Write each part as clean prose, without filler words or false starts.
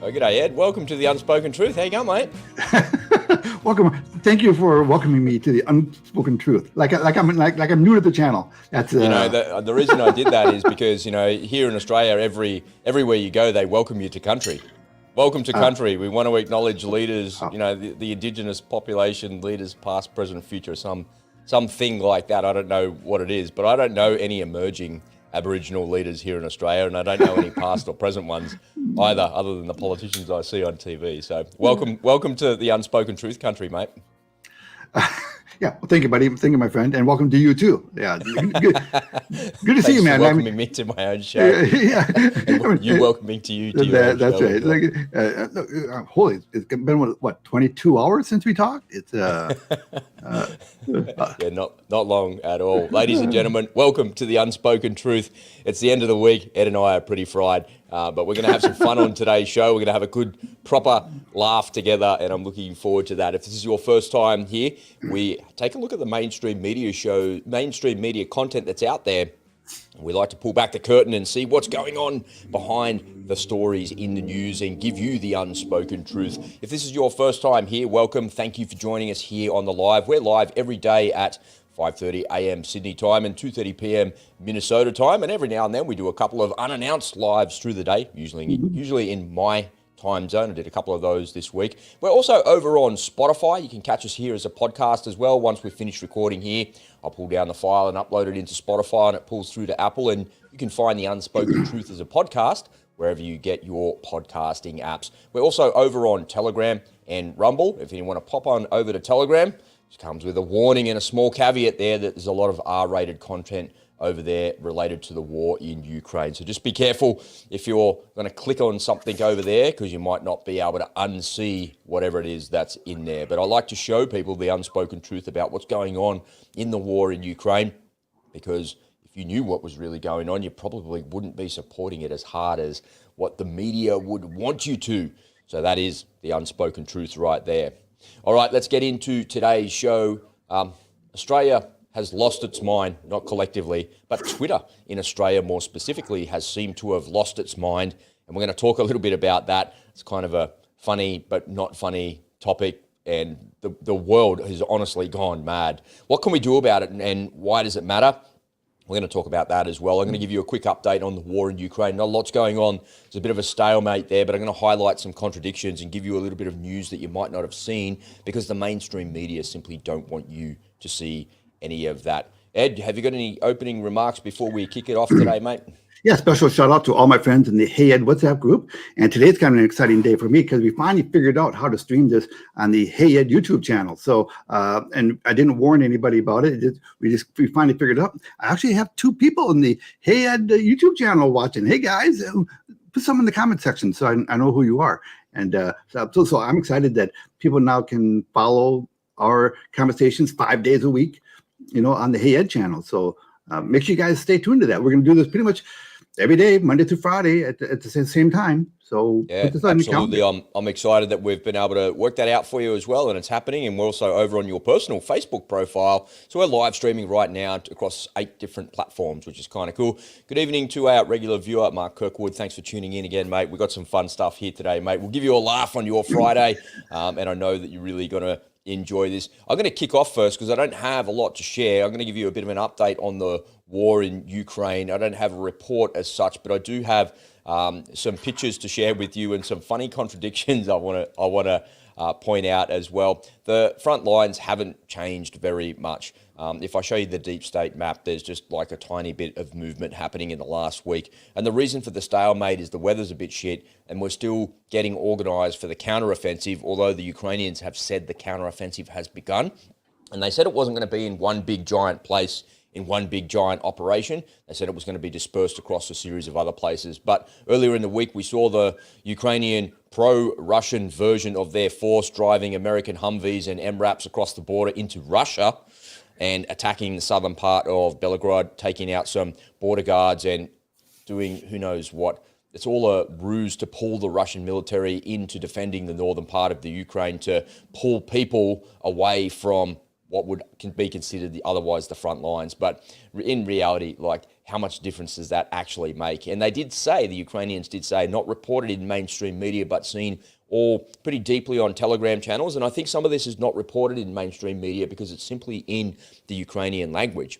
Oh, g'day, Ed. Welcome to the Unspoken Truth. How you going, mate? Welcome. Thank you for welcoming me to the Unspoken Truth. Like I'm new to the channel. That's the reason I did that is because here in Australia, everywhere you go, they welcome you to country. Welcome to country. We want to acknowledge leaders. The indigenous population leaders, past, present, future. Something like that. I don't know what it is, but I don't know any emerging Aboriginal leaders here in Australia, and I don't know any past or present ones either, other than the politicians I see on TV. So welcome to the Unspoken Truth country, mate. Yeah, well, thank you, buddy. Thank you, my friend, and welcome to you too. Yeah, good to see you, man. Welcoming me to my own show. Yeah, and you welcoming to you. That's right. Holy, it's been what 22 hours since we talked. It's yeah, not long at all. Ladies and gentlemen, welcome to the Unspoken Truth. It's the end of the week. Ed and I are pretty fried. But we're going to have some fun on today's show. We're going to have a good, proper laugh together, and I'm looking forward to that. If this is your first time here, we take a look at the mainstream media content that's out there. We like to pull back the curtain and see what's going on behind the stories in the news and give you the unspoken truth. If this is your first time here, welcome. Thank you for joining us here on the live. We're live every day at 5:30 a.m. Sydney time and 2:30 p.m. Minnesota time. And every now and then we do a couple of unannounced lives through the day, usually in my time zone. I did a couple of those this week. We're also over on Spotify. You can catch us here as a podcast as well. Once we finish recording here, I'll pull down the file and upload it into Spotify, and it pulls through to Apple. And you can find the Unspoken Truth as a podcast wherever you get your podcasting apps. We're also over on Telegram and Rumble. If you want to pop on over to Telegram, it comes with a warning and a small caveat there that there's a lot of R-rated content over there related to the war in Ukraine. So just be careful if you're going to click on something over there, because you might not be able to unsee whatever it is that's in there. But I like to show people the unspoken truth about what's going on in the war in Ukraine, because if you knew what was really going on, you probably wouldn't be supporting it as hard as what the media would want you to. So that is the unspoken truth right there. All right, let's get into today's show. Australia has lost its mind, not collectively, but Twitter in Australia more specifically has seemed to have lost its mind. And we're going to talk a little bit about that. It's kind of a funny but not funny topic, and the world has honestly gone mad. What can we do about it, and why does it matter? We're going to talk about that as well. I'm going to give you a quick update on the war in Ukraine. Not a lot's going on. There's a bit of a stalemate there, but I'm going to highlight some contradictions and give you a little bit of news that you might not have seen, because the mainstream media simply don't want you to see any of that. Ed, have you got any opening remarks before we kick it off today, mate? Yeah, special shout out to all my friends in the Hey Ed WhatsApp group. And today's kind of an exciting day for me, because we finally figured out how to stream this on the Hey Ed YouTube channel. So, and I didn't warn anybody about it. We finally figured it out. I actually have 2 people in the Hey Ed YouTube channel watching. Hey guys, put some in the comment section so I know who you are. And so I'm excited that people now can follow our conversations 5 days a week, on the Hey Ed channel. So make sure you guys stay tuned to that. We're going to do this pretty much every day, Monday through Friday at the same time. So yeah, absolutely. I'm excited that we've been able to work that out for you as well, and it's happening. And we're also over on your personal Facebook profile. So we're live streaming right now across 8 different platforms, which is kind of cool. Good evening to our regular viewer, Mark Kirkwood. Thanks for tuning in again, mate. We've got some fun stuff here today, mate. We'll give you a laugh on your Friday, and I know that you're really going to enjoy this. I'm going to kick off first because I don't have a lot to share. I'm going to give you a bit of an update on the war in Ukraine. I don't have a report as such, but I do have some pictures to share with you and some funny contradictions I want to point out as well. The front lines haven't changed very much. If I show you the deep state map, there's just like a tiny bit of movement happening in the last week. And the reason for the stalemate is the weather's a bit shit, and we're still getting organised for the counteroffensive, although the Ukrainians have said the counteroffensive has begun. And they said it wasn't going to be in one big giant place, in one big giant operation. They said it was going to be dispersed across a series of other places. But earlier in the week, we saw the Ukrainian pro-Russian version of their force driving American Humvees and MRAPs across the border into Russia and attacking the southern part of Belgorod, taking out some border guards and doing who knows what. It's all a ruse to pull the Russian military into defending the northern part of the Ukraine, to pull people away from what would can be considered otherwise the front lines. But in reality, like, how much difference does that actually make? And they did say, the Ukrainians did say, not reported in mainstream media, but seen all pretty deeply on Telegram channels. And I think some of this is not reported in mainstream media because it's simply in the Ukrainian language.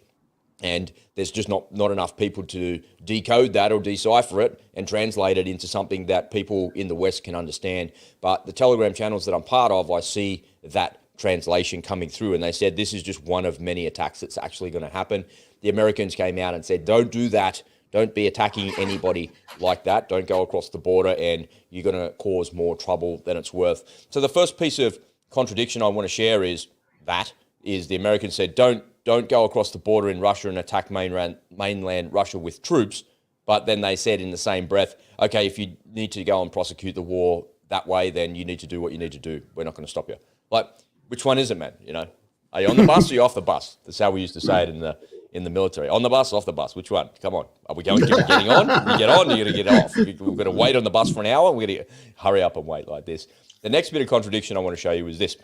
And there's just not enough people to decode that or decipher it and translate it into something that people in the West can understand. But the Telegram channels that I'm part of, I see that translation coming through, and they said this is just one of many attacks that's actually going to happen. The Americans came out and said, don't do that. Don't be attacking anybody like that. Don't go across the border, and you're going to cause more trouble than it's worth. So the first piece of contradiction I want to share is the Americans said, don't go across the border in Russia and attack mainland Russia with troops. But then they said in the same breath, okay, if you need to go and prosecute the war that way, then you need to do what you need to do. We're not going to stop you. Like, which one is it, man? You know, are you on the bus or you off the bus? That's how we used to say it in the military. On the bus, off the bus. Which one? Come on. Are we getting on? We get on, or you're going to get off? We're going to wait on the bus for an hour. We're going to hurry up and wait like this. The next bit of contradiction I want to show you is this.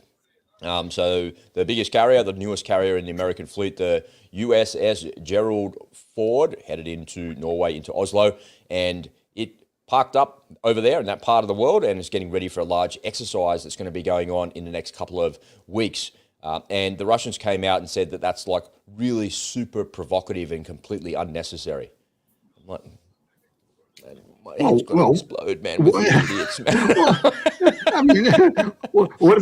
So the biggest carrier, the newest carrier in the American fleet, the USS Gerald Ford, headed into Norway, into Oslo, and it parked up over there in that part of the world and is getting ready for a large exercise that's going to be going on in the next couple of weeks. And the Russians came out and said that that's like really super provocative and completely unnecessary. I'm like, man, my head's going to explode, man, with idiots, man. I mean, what are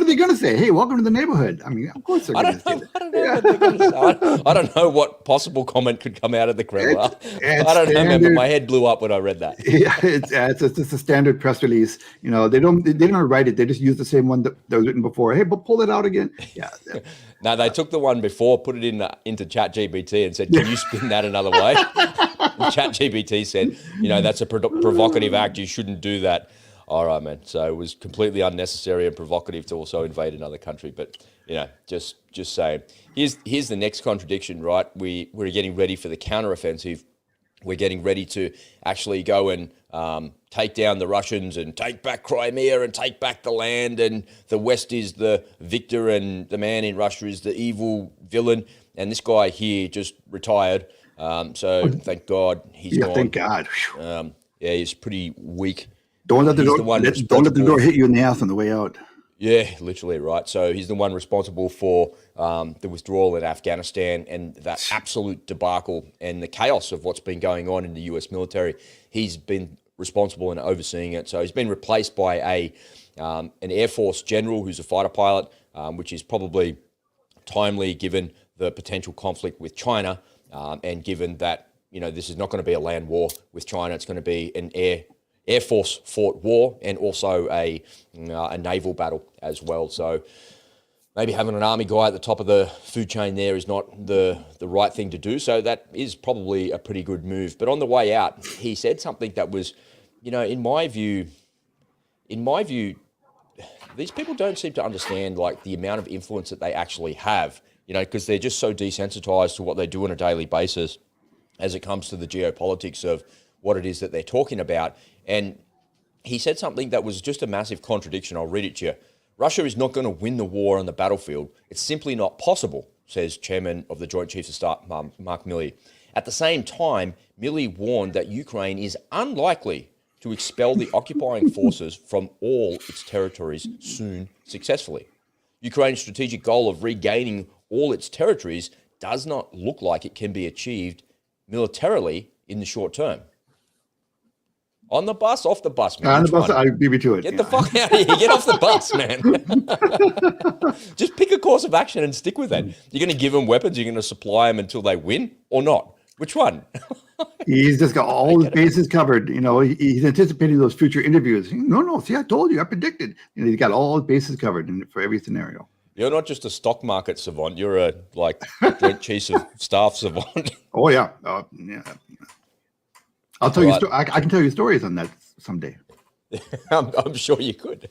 they going to say? Hey, welcome to the neighborhood. I mean, of course they're going to say that. I don't know what they're going to say. I don't know what possible comment could come out of the Kremlin. I don't know, man, but my head blew up when I read that. Yeah, it's a standard press release. You know, they don't write it. They just use the same one that was written before. Hey, but pull it out again. Yeah. No, they took the one before, put it into ChatGPT and said, can you spin that another way? ChatGPT said, that's a provocative act. You shouldn't do that. All right, man. So it was completely unnecessary and provocative to also invade another country. But, just saying. Here's the next contradiction, right? We're getting ready for the counteroffensive. We're getting ready to actually go and take down the Russians and take back Crimea and take back the land. And the West is the victor and the man in Russia is the evil villain. And this guy here just retired. So thank God he's gone. Thank God. He's pretty weak. Don't let the door hit you in the ass on the way out. Yeah, literally, right. So he's the one responsible for the withdrawal in Afghanistan and that absolute debacle and the chaos of what's been going on in the US military. He's been responsible in overseeing it. So he's been replaced by an Air Force general who's a fighter pilot, which is probably timely given the potential conflict with China and given that, this is not going to be a land war with China. It's going to be an Air Force fought war and also a naval battle as well. So maybe having an army guy at the top of the food chain there is not the right thing to do. So that is probably a pretty good move. But on the way out, he said something that was, in my view, these people don't seem to understand like the amount of influence that they actually have, because they're just so desensitized to what they do on a daily basis as it comes to the geopolitics of what it is that they're talking about. And he said something that was just a massive contradiction. I'll read it to you. Russia is not going to win the war on the battlefield. It's simply not possible, says Chairman of the Joint Chiefs of Staff, Mark Milley. At the same time, Milley warned that Ukraine is unlikely to expel the occupying forces from all its territories soon successfully. Ukraine's strategic goal of regaining all its territories does not look like it can be achieved militarily in the short term. On the bus, off the bus, man. On the bus, I beat me to it. Get the fuck out of here. Get off the bus, man. Just pick a course of action and stick with that. You're going to give them weapons, you're going to supply them until they win or not? Which one? He's just got all his bases covered. He's anticipating those future interviews. No, see, I told you, I predicted. He's got all his bases covered for every scenario. You're not just a stock market savant. You're a Joint Chiefs of Staff savant. Oh, yeah. Yeah. I'll tell you. I can tell you stories on that someday. I'm sure you could.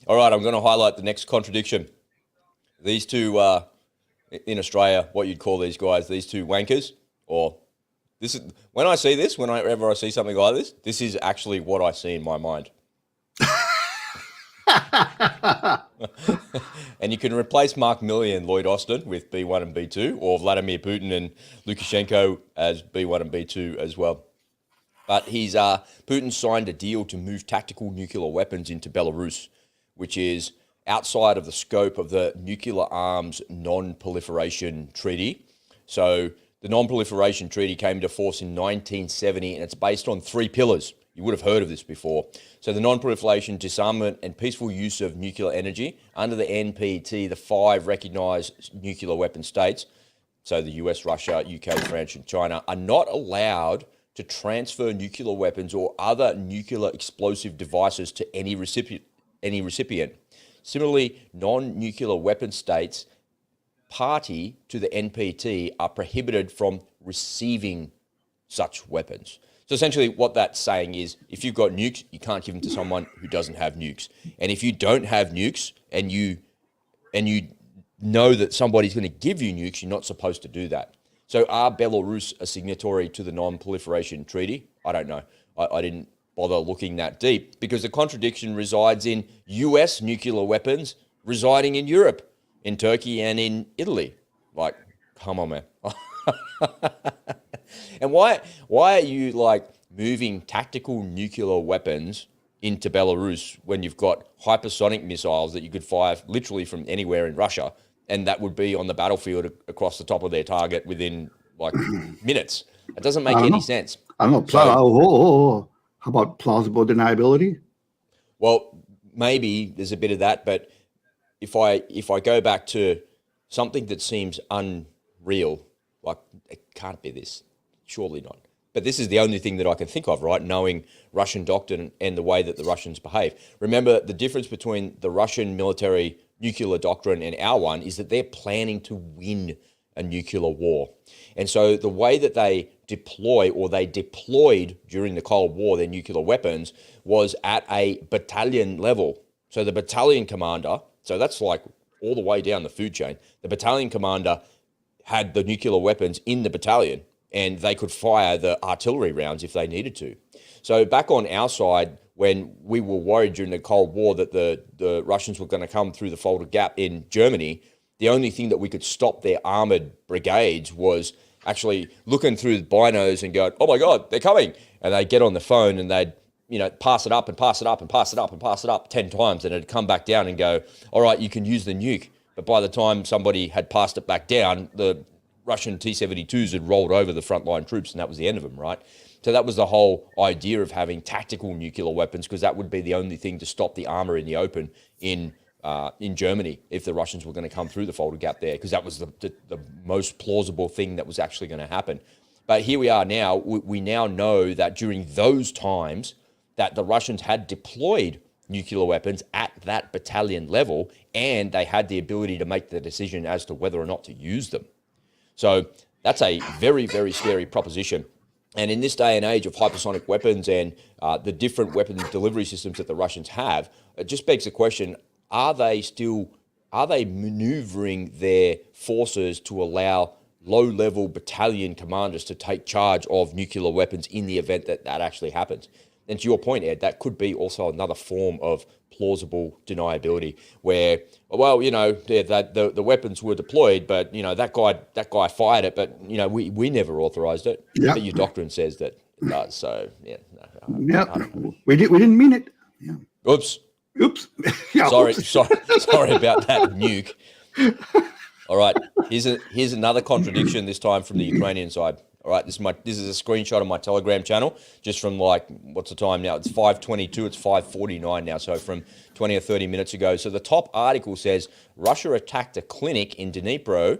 All right, I'm going to highlight the next contradiction. These two, in Australia, what you'd call these guys, these two wankers, or this is when I see this, whenever I see something like this is actually what I see in my mind. And you can replace Mark Milley and Lloyd Austin with B1 and B2, or Vladimir Putin and Lukashenko as B1 and B2 as well. But Putin signed a deal to move tactical nuclear weapons into Belarus, which is outside of the scope of the Nuclear Arms Non-Proliferation Treaty. So the Non-Proliferation Treaty came into force in 1970, and it's based on 3 pillars. You would have heard of this before. So the non-proliferation, disarmament, and peaceful use of nuclear energy. Under the NPT, the 5 recognised nuclear weapon states, so the US, Russia, UK, France, and China, are not allowed to transfer nuclear weapons or other nuclear explosive devices to any recipient. Similarly, non-nuclear weapon states party to the NPT are prohibited from receiving such weapons. So essentially what that's saying is if you've got nukes, you can't give them to someone who doesn't have nukes. And if you don't have nukes and you know that somebody's going to give you nukes, you're not supposed to do that. So are Belarus a signatory to the Non-Proliferation Treaty? I don't know. I didn't bother looking that deep because the contradiction resides in US nuclear weapons residing in Europe, in Turkey and in Italy. Like, come on, man. And why are you like moving tactical nuclear weapons into Belarus when you've got hypersonic missiles that you could fire literally from anywhere in Russia, and that would be on the battlefield across the top of their target within like minutes? It doesn't make any sense. I don't know. How about plausible deniability? Well, maybe there's a bit of that, but if I go back to something that seems unreal, like it can't be this, surely not. But this is the only thing that I can think of, right? Knowing Russian doctrine and the way that the Russians behave. Remember, the difference between the Russian military nuclear doctrine and our one is that they're planning to win a nuclear war. And so the way that they deploy, or they deployed during the Cold War, their nuclear weapons was at a battalion level. So the battalion commander, so that's like all the way down the food chain, the battalion commander had the nuclear weapons in the battalion, and they could fire the artillery rounds if they needed to. So back on our side, when we were worried during the Cold War that the Russians were going to come through the Fulda Gap in Germany, the only thing that we could stop their armoured brigades was actually looking through the binos and going, oh my God, they're coming. And they'd get on the phone and they'd, pass it up and pass it up and pass it up and pass it up 10 times, and it'd come back down and go, all right, you can use the nuke. But by the time somebody had passed it back down, the Russian T-72s had rolled over the frontline troops, and that was the end of them, right? So that was the whole idea of having tactical nuclear weapons, because that would be the only thing to stop the armor in the open in Germany if the Russians were going to come through the Fulda Gap there, because that was the most plausible thing that was actually going to happen. But here we are now. We now know that during those times that the Russians had deployed nuclear weapons at that battalion level, and they had the ability to make the decision as to whether or not to use them. So that's a very, very scary proposition. And in this day and age of hypersonic weapons and the different weapon delivery systems that the Russians have, it just begs the question, are they maneuvering their forces to allow low-level battalion commanders to take charge of nuclear weapons in the event that that actually happens? And to your point, Ed, that could be also another form of plausible deniability where, well, the weapons were deployed, but, that guy fired it, but, we never authorized it. Yep. But your doctrine says that it does. So, yeah. We didn't mean it. Yeah. Oops. Yeah, sorry about that, nuke. All right. Here's another contradiction, this time from the Ukrainian side. All right, this is a screenshot of my Telegram channel, just from what's the time now? It's 5:22, it's 5:49 now, so from 20 or 30 minutes ago. So the top article says, Russia attacked a clinic in Dnipro,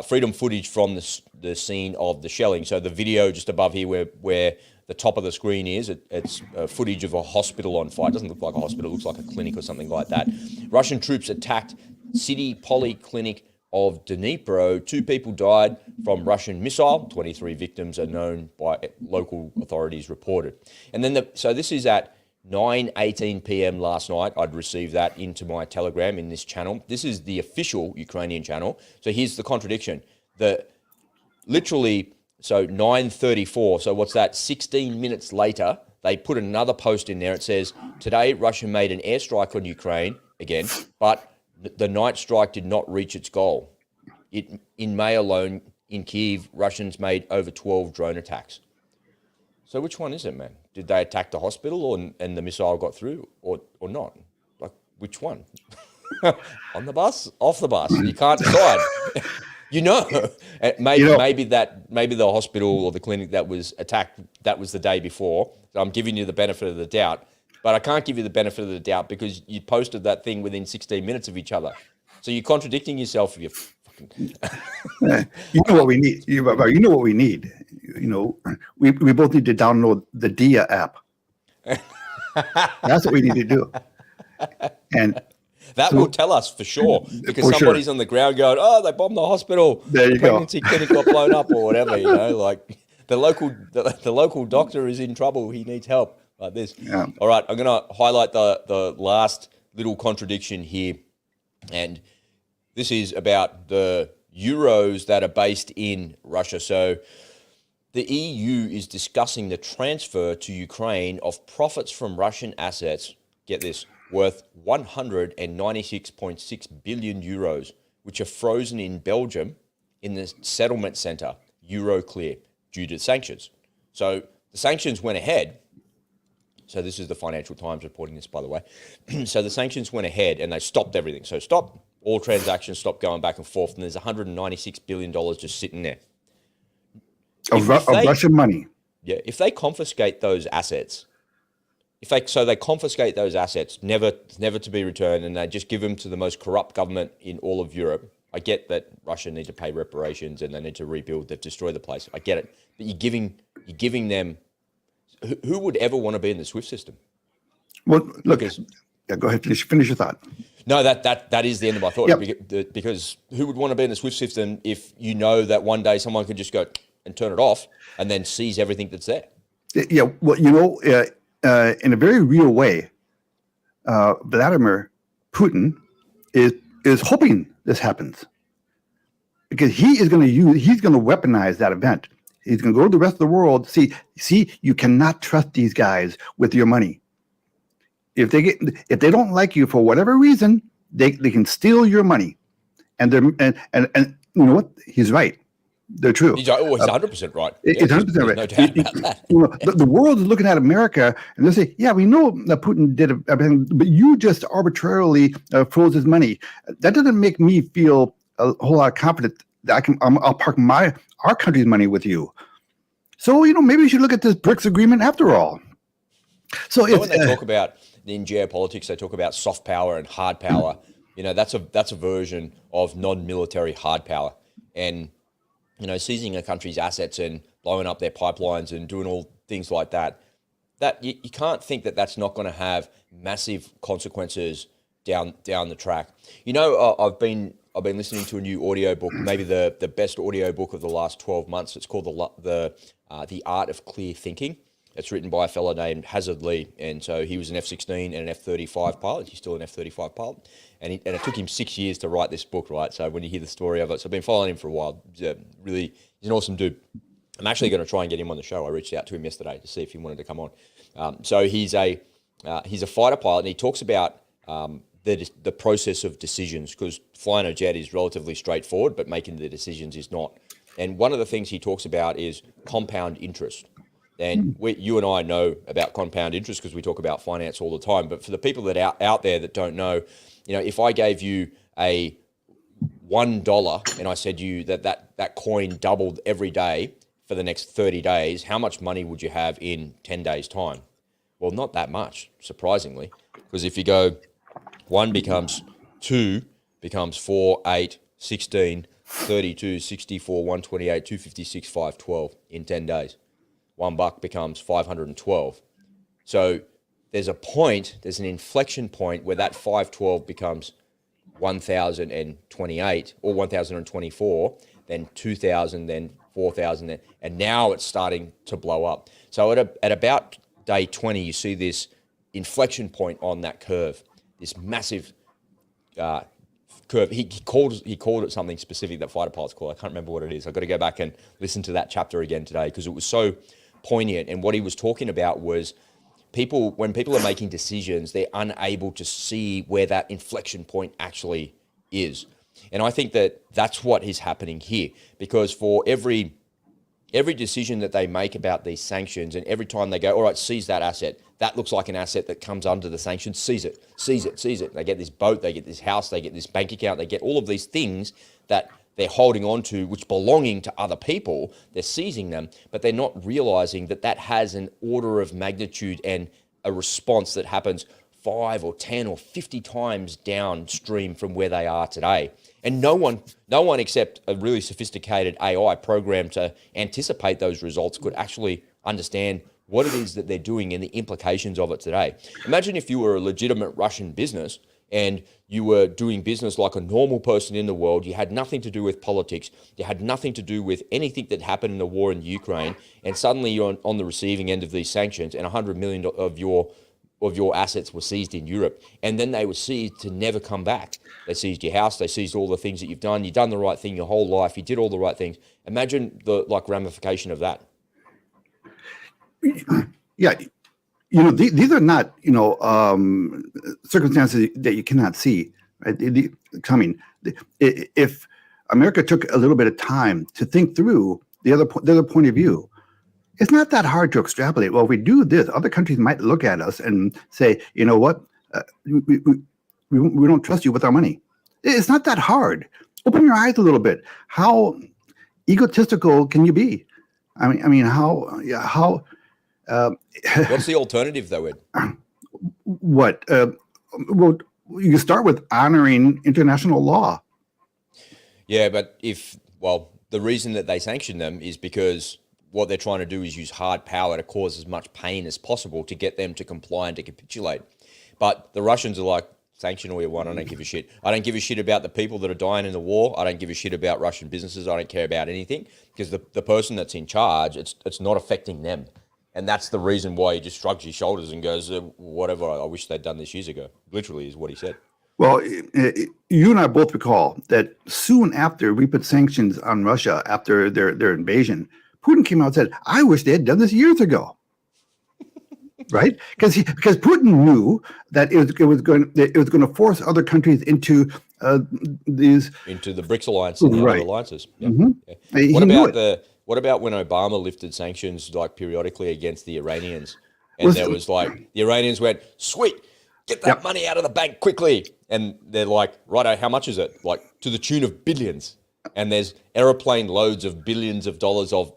freedom footage from the scene of the shelling. So the video just above here where the top of the screen is, it's footage of a hospital on fire. It doesn't look like a hospital, it looks like a clinic or something like that. Russian troops attacked city polyclinic of Dnipro. 2 people died from Russian missile. 23 victims are known by local authorities reported. And then, so this is at 9:18 p.m. last night. I'd received that into my Telegram in this channel. This is the official Ukrainian channel. So here's the contradiction. Literally, so 9:34. So what's that? 16 minutes later, they put another post in there. It says, today, Russia made an airstrike on Ukraine again, but the night strike did not reach its goal. In May alone, in Kyiv, Russians made over 12 drone attacks. So which one is it, man? Did they attack the hospital and the missile got through or not? Like, which one? On the bus? Off the bus? You can't decide. Maybe the hospital or the clinic that was attacked, that was the day before. So I'm giving you the benefit of the doubt. But I can't give you the benefit of the doubt because you posted that thing within 16 minutes of each other. So you're contradicting yourself if you're fucking... You know what we need. You know what we need. We both need to download the Dia app. That's what we need to do. And that will tell us for sure, because somebody's on the ground going, "Oh, they bombed the hospital. There you the pregnancy clinic got blown up," or whatever. Like the local doctor is in trouble. He needs help. Like this. Yeah. All right, I'm going to highlight the last little contradiction here, and this is about the euros that are based in Russia. So the EU is discussing the transfer to Ukraine of profits from Russian assets, get this, worth 196.6 billion euros, which are frozen in Belgium in the settlement centre, Euroclear, due to sanctions. So the sanctions went ahead. So this is the Financial Times reporting this, by the way. So the sanctions went ahead and they stopped everything. So stop all transactions, stop going back and forth, and there's $196 billion just sitting there. Of Russian money. Yeah, if they confiscate those assets, they confiscate those assets, never to be returned, and they just give them to the most corrupt government in all of Europe. I get that Russia need to pay reparations and they need to rebuild. They've destroyed the place. I get it, but you're giving them. Who would ever want to be in the SWIFT system? Well, look. Go ahead. Finish your thought. No, that is the end of my thought. Yep. Because who would want to be in the SWIFT system if you know that one day someone could just go and turn it off and then seize everything that's there? Yeah. Well, in a very real way, Vladimir Putin is hoping this happens because he's going to weaponize that event. He's going to go to the rest of the world. See, you cannot trust these guys with your money. If they don't like you for whatever reason, they can steal your money, and you know what? He's right. They're true. He's 100% right. He's 100% right. No doubt about that. The world is looking at America and they say, "Yeah, we know that Putin did everything, but you just arbitrarily froze his money." That doesn't make me feel a whole lot confident that I'll park our country's money with you. So maybe we should look at this BRICS agreement after all. So when they talk about in geopolitics, they talk about soft power and hard power. That's a version of non-military hard power, and seizing a country's assets and blowing up their pipelines and doing all things like that. That you can't think that that's not going to have massive consequences down the track. I've been listening to a new audiobook, maybe the best audiobook of the last 12 months. It's called The Art of Clear Thinking. It's written by a fellow named Hazard Lee, and so he was an F-16 and an F-35 pilot. He's still an F-35 pilot, and it took him 6 years to write this book, right? So when you hear the story of it, so I've been following him for a while. He's an awesome dude. I'm actually going to try and get him on the show. I reached out to him yesterday to see if he wanted to come on. So he's a fighter pilot, and he talks about the process of decisions, because flying a jet is relatively straightforward, but making the decisions is not. And one of the things he talks about is compound interest. And you and I know about compound interest because we talk about finance all the time. But for the people that are out there that don't know, if I gave you a $1 and I said to you that coin doubled every day for the next 30 days, how much money would you have in 10 days' time? Well, not that much, surprisingly, because if you go 1 becomes 2, becomes 4, 8, 16, 32, 64, 128, 256, 512 in 10 days. $1 becomes 512. So there's an inflection point where that 512 becomes 1,028 or 1,024, then 2,000, then 4,000, and now it's starting to blow up. So at about day 20, you see this inflection point on that curve, this massive curve. He called it something specific that fighter pilots call. I can't remember what it is. I've got to go back and listen to that chapter again today because it was so poignant. And what he was talking about was when people are making decisions, they're unable to see where that inflection point actually is. And I think that that's what is happening here, because for every decision that they make about these sanctions, and every time they go, all right, seize that asset, that looks like an asset that comes under the sanctions, seize it, seize it, seize it. They get this boat, they get this house, they get this bank account, they get all of these things that they're holding on to, which belonging to other people. They're seizing them, but they're not realizing that that has an order of magnitude and a response that happens 5 or 10 or 50 times downstream from where they are today. And no one except a really sophisticated AI program to anticipate those results could actually understand what it is that they're doing and the implications of it today. Imagine if you were a legitimate Russian business and you were doing business like a normal person in the world. You had nothing to do with politics. You had nothing to do with anything that happened in the war in Ukraine. And suddenly you're on the receiving end of these sanctions, and $100 million of your assets were seized in Europe. And then they were seized to never come back. They seized your house. They seized all the things that you've done. You've done the right thing your whole life. You did all the right things. Imagine the ramification of that. Yeah. These are not, circumstances that you cannot see, right? Coming. If America took a little bit of time to think through the other point of view, it's not that hard to extrapolate. Well, if we do this, other countries might look at us and say, you know what, we don't trust you with our money. It's not that hard. Open your eyes a little bit. How egotistical can you be? I mean, how? What's the alternative, though, Ed? What? Well, you start with honoring international law. Yeah, but the reason that they sanction them is because what they're trying to do is use hard power to cause as much pain as possible to get them to comply and to capitulate. But the Russians are like, sanction all you want, I don't give a shit. I don't give a shit about the people that are dying in the war. I don't give a shit about Russian businesses. I don't care about anything, because the person that's in charge, it's not affecting them. And that's the reason why he just shrugs his shoulders and goes, whatever, I wish they'd done this years ago. Literally is what he said. Well, you and I both recall that soon after we put sanctions on Russia after their invasion, Putin came out and said, I wish they had done this years ago. Right? Because Putin knew that it was going to force other countries into the BRICS alliance and the other alliances. Yep. Mm-hmm. Yeah. What about when Obama lifted sanctions periodically against the Iranians? And the Iranians went, sweet, get that money out of the bank quickly. And they're like, righto, how much is it? To the tune of billions. And there's aeroplane loads of billions of dollars of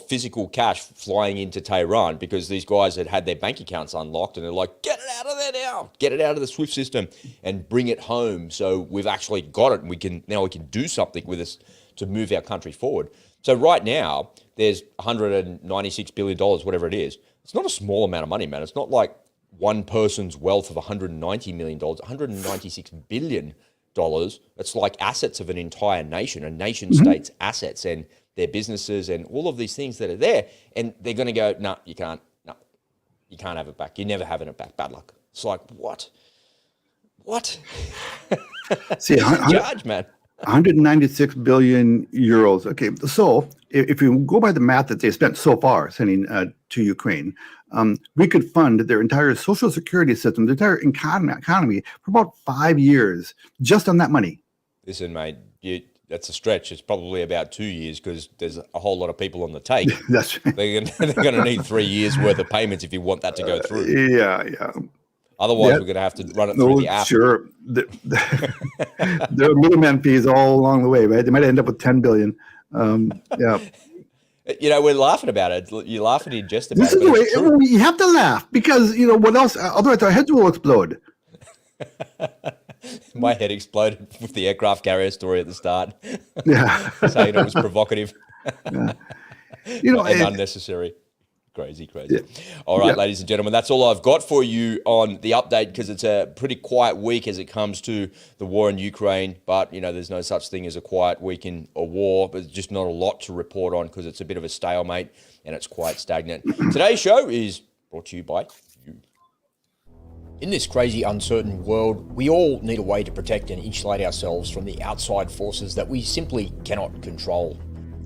physical cash flying into Tehran because these guys had their bank accounts unlocked, and they're like, get it out of there now, get it out of the SWIFT system and bring it home. So we've actually got it, and we can do something with this to move our country forward. So right now there's $196 billion, whatever it is. It's not a small amount of money, man. It's not like one person's wealth of $190 million, $196 billion. It's like assets of an entire nation, a nation state's assets and their businesses and all of these things that are there. And they're going to go, no, you can't have it back. You're never having it back. Bad luck. It's like, what? See, charge, man. 196 billion euros. Okay, so if you go by the math that they spent so far sending to Ukraine, we could fund their entire social security system, their entire economy for about 5 years just on that money. Listen, mate, that's a stretch. It's probably about 2 years because there's a whole lot of people on the take. That's right. They're going to need 3 years worth of payments if you want that to go through. Yeah. Otherwise, we're going to have to run it through the app. Sure. There are middleman fees all along the way, right? They might end up with 10 billion. Yeah. We're laughing about it. You're laughing in jest about this it. This is the way you have to laugh because, what else? Otherwise, our heads will explode. My head exploded with the aircraft carrier story at the start. Yeah. Saying it was provocative. Yeah. And unnecessary. Crazy. Yeah. All right, ladies and gentlemen, that's all I've got for you on the update because it's a pretty quiet week as it comes to the war in Ukraine. But, there's no such thing as a quiet week in a war, but there's just not a lot to report on because it's a bit of a stalemate and it's quite stagnant. Today's show is brought to you by you. In this crazy, uncertain world, we all need a way to protect and insulate ourselves from the outside forces that we simply cannot control.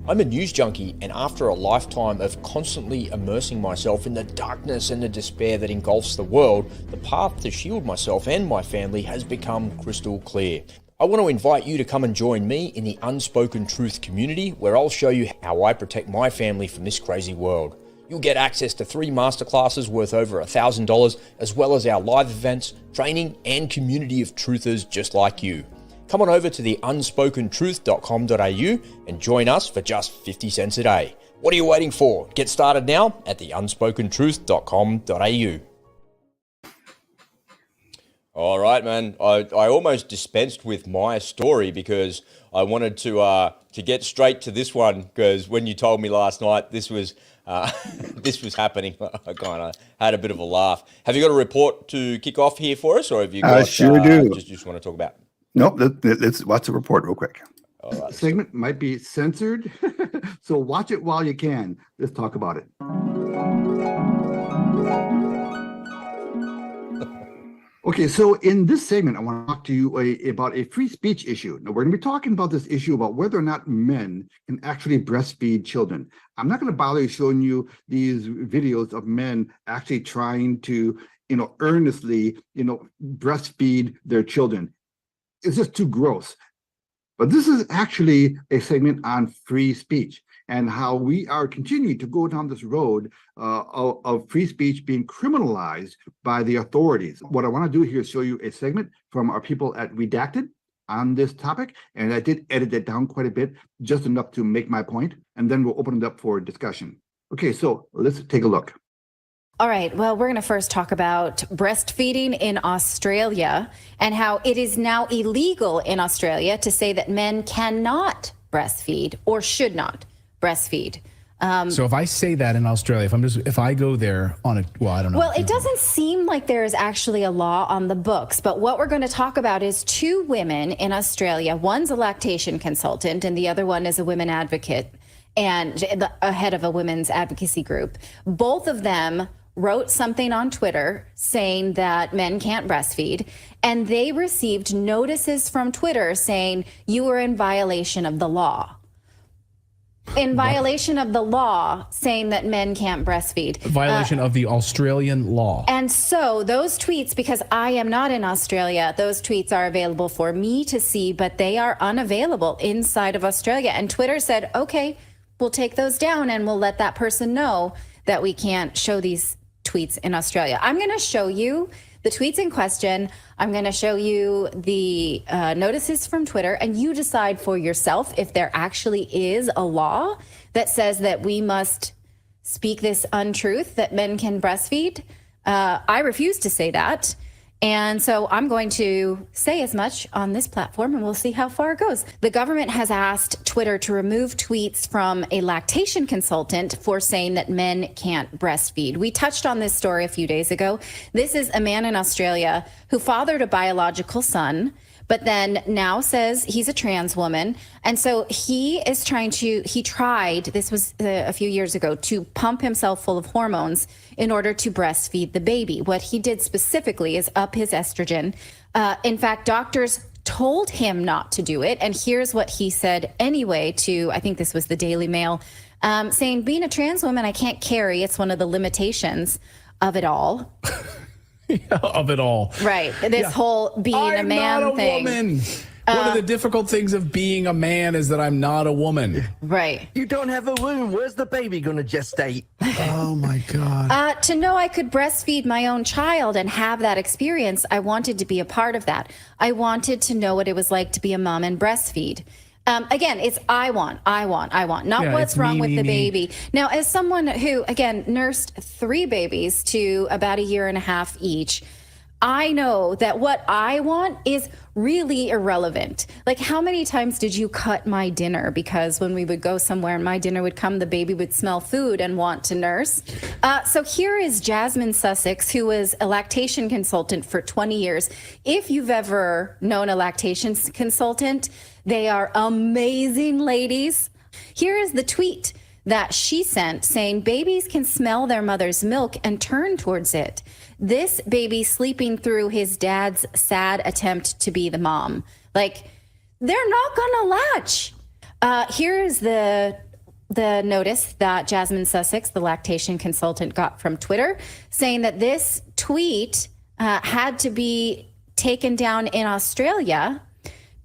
I'm a news junkie, and after a lifetime of constantly immersing myself in the darkness and the despair that engulfs the world, the path to shield myself and my family has become crystal clear. I want to invite you to come and join me in the Unspoken Truth community, where I'll show you how I protect my family from this crazy world. You'll get access to 3 masterclasses worth over $1,000, as well as our live events, training, and community of truthers just like you. Come on over to the unspokentruth.com.au and join us for just 50 cents a day. What are you waiting for? Get started now at the unspokentruth.com.au. All right, man. I almost dispensed with my story because I wanted to get straight to this one, because when you told me last night this was this was happening, I kind of had a bit of a laugh. Have you got a report to kick off here for us, or have you got I sure do. Just want to talk about? Nope, let's watch the report real quick. All right. The segment might be censored, so watch it while you can. Let's talk about it. Okay, so in this segment, I want to talk to you about a free speech issue. Now, we're going to be talking about this issue about whether or not men can actually breastfeed children. I'm not going to bother showing you these videos of men actually trying to, earnestly, breastfeed their children. It's just too gross. But this is actually a segment on free speech and how we are continuing to go down this road of free speech being criminalized by the authorities. What I want to do here is show you a segment from our people at Redacted on this topic, and I did edit it down quite a bit, just enough to make my point, and then we'll open it up for discussion. Okay, so let's take a look. All right. Well, we're going to first talk about breastfeeding in Australia and how it is now illegal in Australia to say that men cannot breastfeed or should not breastfeed. So if I say that in Australia, if I go there on a, well, I don't know. Well, it doesn't seem like there is actually a law on the books, but what we're going to talk about is 2 women in Australia. One's a lactation consultant and the other one is a women advocate and a head of a women's advocacy group. Both of them wrote something on Twitter saying that men can't breastfeed, and they received notices from Twitter saying you were in violation of the law. In violation of the law, saying that men can't breastfeed. Violation of the Australian law. And so those tweets, because I am not in Australia, those tweets are available for me to see, but they are unavailable inside of Australia. And Twitter said, okay, we'll take those down and we'll let that person know that we can't show these tweets in Australia. I'm going to show you the tweets in question. I'm going to show you the notices from Twitter, and you decide for yourself if there actually is a law that says that we must speak this untruth, that men can breastfeed. I refuse to say that. And so I'm going to say as much on this platform, and we'll see how far it goes. The government has asked Twitter to remove tweets from a lactation consultant for saying that men can't breastfeed. We touched on this story a few days ago. This is a man in Australia who fathered a biological son, but then now says he's a trans woman. And so he tried, this was a few years ago, to pump himself full of hormones in order to breastfeed the baby. What he did specifically is up his estrogen. In fact, doctors told him not to do it. And here's what he said anyway to, I think this was the Daily Mail, saying, being a trans woman, I can't carry. It's one of the limitations of it all. Of it all. Right. This whole being a man not a thing. Woman. One of the difficult things of being a man is that I'm not a woman. Right. You don't have a womb. Where's the baby going to gestate? Oh, my God. To know I could breastfeed my own child and have that experience, I wanted to be a part of that. I wanted to know what it was like to be a mom and breastfeed. Again, it's I want, not what's wrong with the baby. Now, as someone who, again, nursed 3 babies to about 1.5 years each, I know that what I want is really irrelevant. Like, how many times did you cut my dinner? Because when we would go somewhere and my dinner would come, the baby would smell food and want to nurse. So here is Jasmine Sussex, who was a lactation consultant for 20 years. If you've ever known a lactation consultant, they are amazing ladies. Here is the tweet that she sent saying babies can smell their mother's milk and turn towards it. This baby sleeping through his dad's sad attempt to be the mom. Like, they're not gonna latch. Here is the the notice that Jasmine Sussex, the lactation consultant, got from Twitter, saying that this tweet had to be taken down in Australia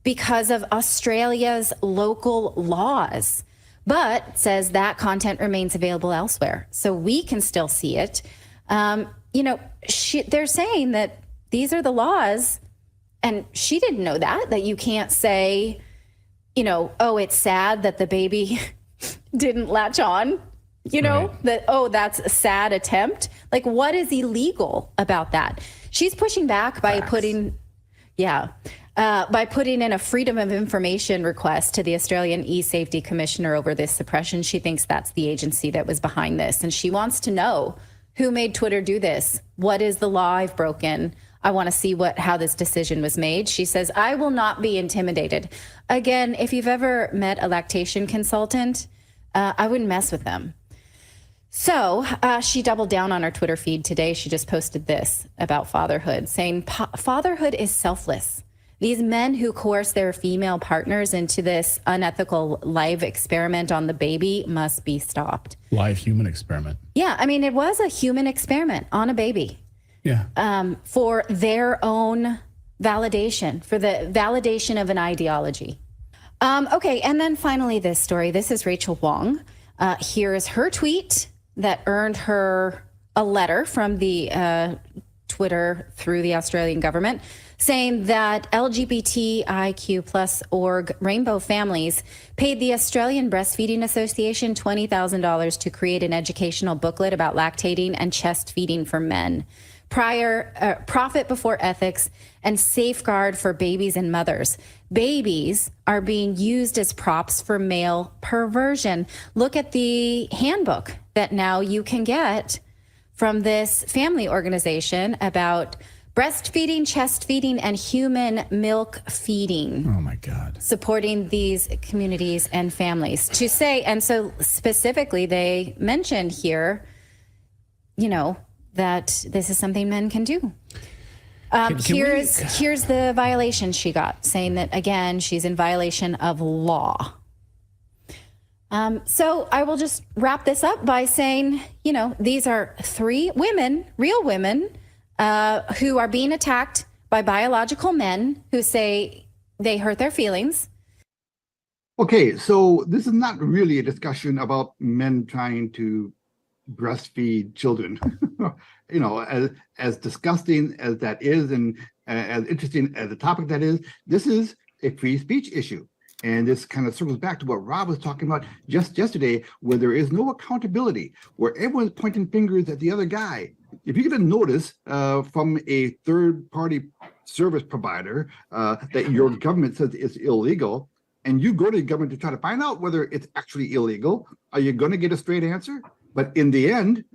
because of Australia's local laws, but says that content remains available elsewhere. So we can still see it. They're saying that these are the laws, and she didn't know that you can't say, oh, it's sad that the baby didn't latch on, that's a sad attempt. Like, what is illegal about that? She's pushing back by putting in a Freedom of Information request to the Australian E-Safety Commissioner over this suppression. She thinks that's the agency that was behind this. And she wants to know who made Twitter do this. What is the law I've broken? I want to see how this decision was made. She says, I will not be intimidated. Again, if you've ever met a lactation consultant, I wouldn't mess with them. So she doubled down on her Twitter feed today. She just posted this about fatherhood, saying fatherhood is selfless. These men who coerce their female partners into this unethical live experiment on the baby must be stopped. Live human experiment. Yeah, I mean, it was a human experiment on a baby. Yeah. For their own validation, for the validation of an ideology. Okay, and then finally this story. This is Rachel Wong. Here is her tweet that earned her a letter from the Twitter through the Australian government, saying that LGBTIQ plus org Rainbow Families paid the Australian Breastfeeding Association $20,000 to create an educational booklet about lactating and chest feeding for men. Profit before ethics and safeguard for babies and mothers. Babies are being used as props for male perversion. Look at the handbook that now you can get from this family organization about breastfeeding, chest feeding, and human milk feeding. Oh my God. Supporting these communities and families. To say, and so specifically they mentioned here, that this is something men can do. Here's the violation she got, saying that, again, she's in violation of law. So I will just wrap this up by saying, these are 3 women, real women, who are being attacked by biological men who say they hurt their feelings. Okay, so this is not really a discussion about men trying to breastfeed children. As disgusting as that is, and as interesting as the topic that is, this is a free speech issue. And this kind of circles back to what Rob was talking about just yesterday, where there is no accountability, where everyone's pointing fingers at the other guy. If you get a notice from a third-party service provider that your government says is illegal, and you go to the government to try to find out whether it's actually illegal, are you going to get a straight answer? But in the end,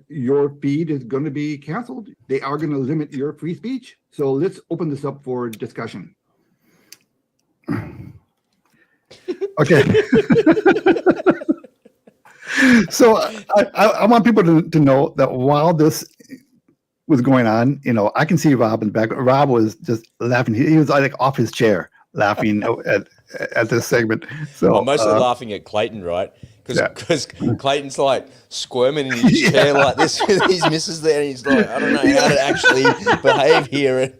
your feed is going to be canceled. They are going to limit your free speech. So let's open this up for discussion. Okay. So I want people to know that while this was going on, I can see Rob in the back. Rob was just laughing. He was like off his chair laughing at this segment. So I'm mostly laughing at Clayton, right? Because Clayton's like squirming in his chair like this with his missus there, and he's like, I don't know how to actually behave here.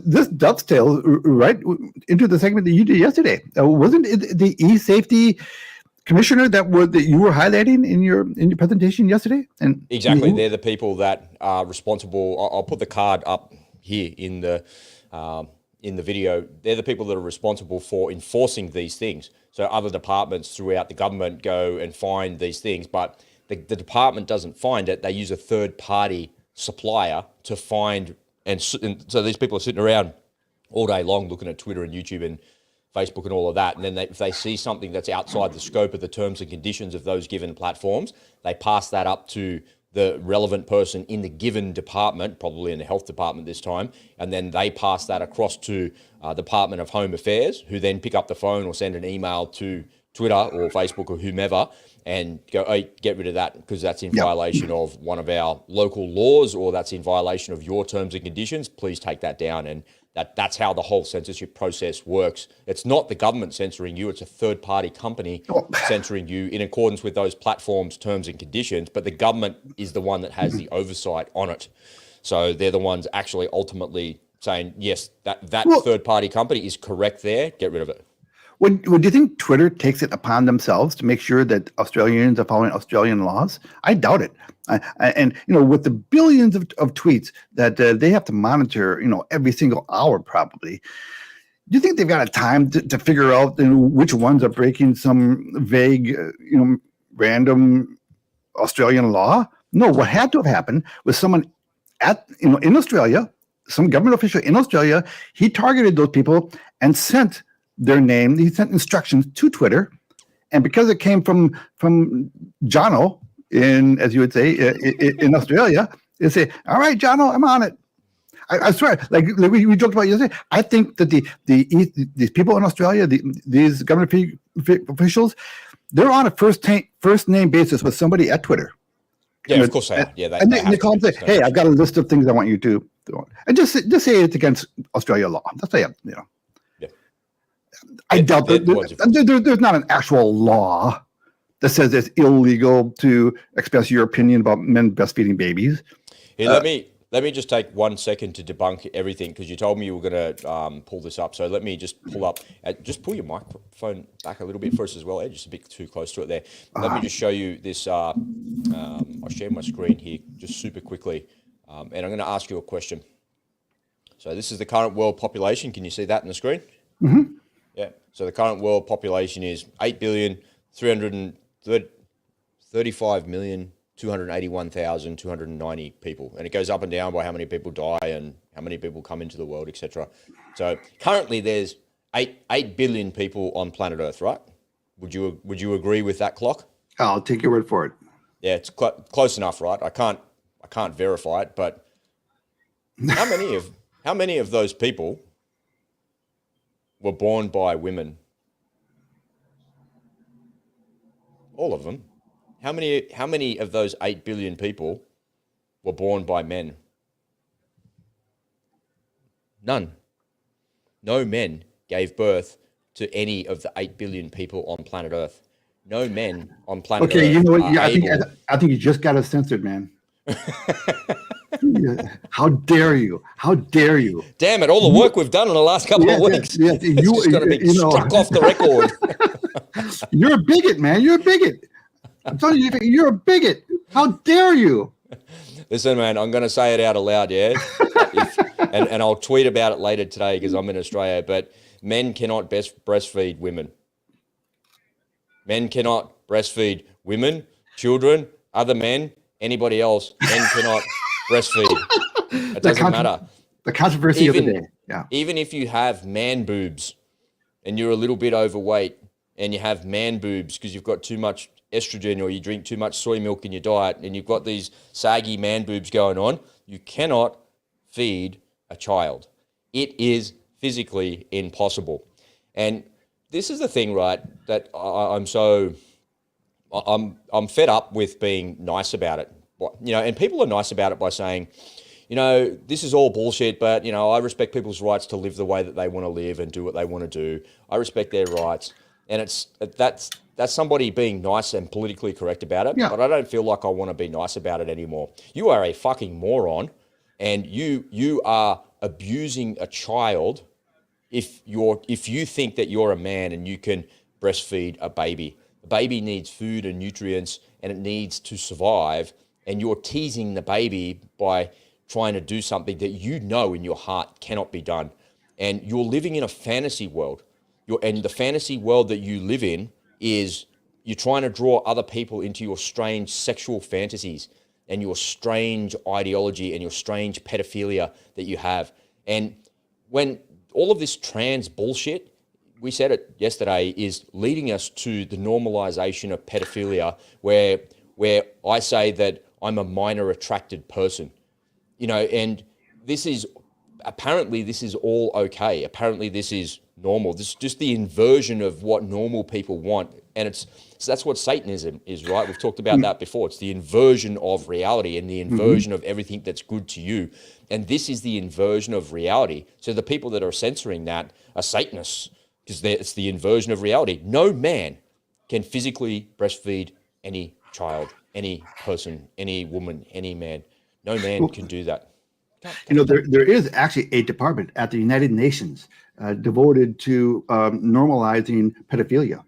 This dovetails right into the segment that you did yesterday. Wasn't it the E-Safety Commissioner that you were highlighting in your presentation yesterday? And exactly, they're the people that are responsible. I'll put the card up here in the video. They're the people that are responsible for enforcing these things. So other departments throughout the government go and find these things, but the department doesn't find it. They use a third-party supplier to find, and so these people are sitting around all day long looking at Twitter and YouTube and Facebook and all of that, and then if they see something that's outside the scope of the terms and conditions of those given platforms, they pass that up to the relevant person in the given department, probably in the health department this time, and then they pass that across to Department of Home Affairs, who then pick up the phone or send an email to Twitter or Facebook or whomever and go, hey, get rid of that because that's in violation of one of our local laws or that's in violation of your terms and conditions. Please take that down. And that's how the whole censorship process works. It's not the government censoring you. It's a third-party company censoring you in accordance with those platforms' terms and conditions. But the government is the one that has the oversight on it. So they're the ones actually ultimately saying, yes, that third-party company is correct there. Get rid of it. Would you think Twitter takes it upon themselves to make sure that Australians are following Australian laws? I doubt it. And with the billions of tweets that they have to monitor, every single hour probably, do you think they've got a time to figure out which ones are breaking some vague, random Australian law? No, what had to have happened was someone in Australia, some government official in Australia, he targeted those people and sent their name. He sent instructions to Twitter, and because it came from Jono in, as you would say, in Australia, they say, "All right, Jono, I'm on it." I swear, like we joked about yesterday. I think that these people in Australia, these government officials, they're on a first name basis with somebody at Twitter. Yeah, of course they are. Yeah, they call and say, "Hey, I've got a list of things I want you to do," and just say it's against Australia law. Just say, I doubt that there's not an actual law that says it's illegal to express your opinion about men breastfeeding babies. Here, let me just take 1 second to debunk everything because you told me you were going to pull this up. So let me just just pull your microphone back a little bit for us as well, Ed, just a bit too close to it there. Let me just show you this. I'll share my screen here just super quickly, and I'm going to ask you a question. So this is the current world population. Can you see that on the screen? Mm-hmm. Yeah. So the current world population is 8,335,281,290 people. And it goes up and down by how many people die and how many people come into the world, etc. So currently there's 8 billion people on planet Earth, right? Would you agree with that clock? I'll take your word for it. Yeah, it's close enough, right? I can't verify it, but how many of those people were born by women? All of them. How many of those 8 billion people were born by men? None. No men gave birth to any of the 8 billion people on planet Earth. No men on planet Earth. Okay, you know what? I think you just got us censored, man. How dare you? How dare you? Damn it, all the work we've done in the last couple of weeks. Yes, it's just going to be struck off the record. You're a bigot, man. You're a bigot. I'm telling you, you're a bigot. How dare you? Listen, man, I'm going to say it out aloud, yeah? And I'll tweet about it later today because I'm in Australia, but men cannot breastfeed women. Men cannot breastfeed women, children, other men, anybody else. Men cannot breastfeed. It doesn't matter. The controversy of the day. Yeah. Even if you have man boobs and you're a little bit overweight and you have man boobs because you've got too much estrogen or you drink too much soy milk in your diet and you've got these saggy man boobs going on, you cannot feed a child. It is physically impossible. And this is the thing, right, that I'm fed up with being nice about it. And people are nice about it by saying, this is all bullshit, but, I respect people's rights to live the way that they want to live and do what they want to do. I respect their rights. And that's somebody being nice and politically correct about it. Yeah. But I don't feel like I want to be nice about it anymore. You are a fucking moron, and you are abusing a child if you think that you're a man and you can breastfeed a baby. A baby needs food and nutrients, and it needs to survive. And you're teasing the baby by trying to do something that you know in your heart cannot be done. And you're living in a fantasy world. And the fantasy world that you live in is you're trying to draw other people into your strange sexual fantasies and your strange ideology and your strange pedophilia that you have. And when all of this trans bullshit, we said it yesterday, is leading us to the normalization of pedophilia where I say that I'm a minor attracted person, and this is all okay. Apparently this is normal. This is just the inversion of what normal people want. And so that's what Satanism is, right? We've talked about that before. It's the inversion of reality and the inversion of everything that's good to you. And this is the inversion of reality. So the people that are censoring that are Satanists, because it's the inversion of reality. No man can physically breastfeed any child, any person, any woman, any man. No man can do that. There is actually a department at the United Nations devoted to normalizing pedophilia.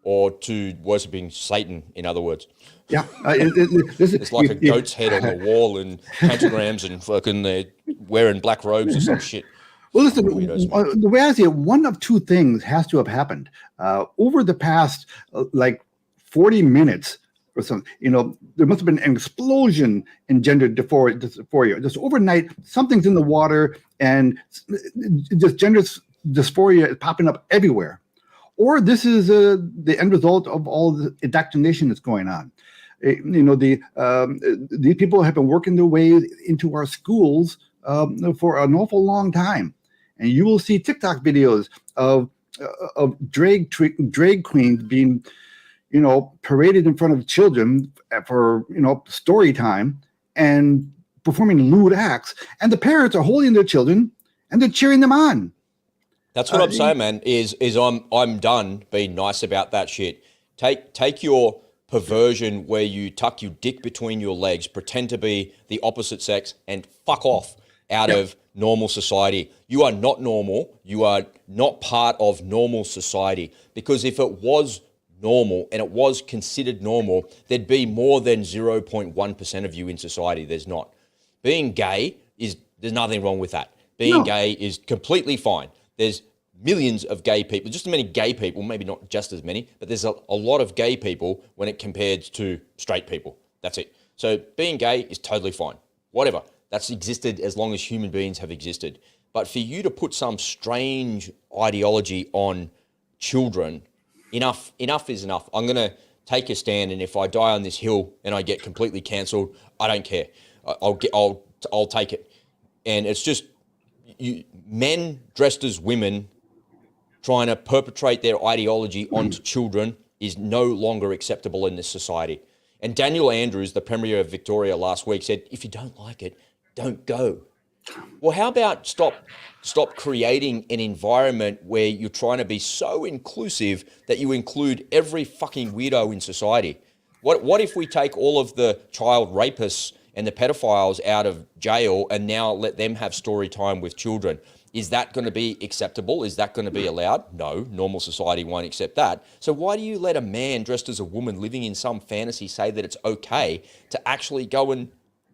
Or to worshipping Satan, in other words. Yeah. It's like a goat's head on the wall and pentagrams and fucking they're wearing black robes or some shit. Well, listen, the way I see it, one of two things has to have happened. Over the past, 40 minutes or something, there must have been an explosion in gender dysphoria. Just overnight, something's in the water and just gender dysphoria is popping up everywhere. Or this is the end result of all the indoctrination that's going on. These people have been working their way into our schools for an awful long time, and you will see TikTok videos of drag queens being, paraded in front of children for story time and performing lewd acts, and the parents are holding their children and they're cheering them on. That's what I'm saying, man, is I'm done being nice about that shit. Take your perversion where you tuck your dick between your legs, pretend to be the opposite sex, and fuck off out of normal society. You are not normal. You are not part of normal society. Because if it was normal and it was considered normal, there'd be more than 0.1% of you in society. There's not. Being gay there's nothing wrong with that. Being gay is completely fine. There's millions of gay people, just as many gay people, maybe not just as many, but there's a lot of gay people when it compared to straight people. That's it. So being gay is totally fine. Whatever. That's existed as long as human beings have existed. But for you to put some strange ideology on children, enough is enough. I'm going to take a stand, and if I die on this hill and I get completely cancelled, I don't care. I'll take it. And it's just men dressed as women trying to perpetrate their ideology onto children is no longer acceptable in this society. And Daniel Andrews, the Premier of Victoria last week, said, if you don't like it, don't go. Well, how about stop creating an environment where you're trying to be so inclusive that you include every fucking weirdo in society? What if we take all of the child rapists and the pedophiles out of jail and now let them have story time with children? Is that going to be acceptable? Is that going to be allowed? No, normal society won't accept that. So why do you let a man dressed as a woman living in some fantasy say that it's okay to actually go and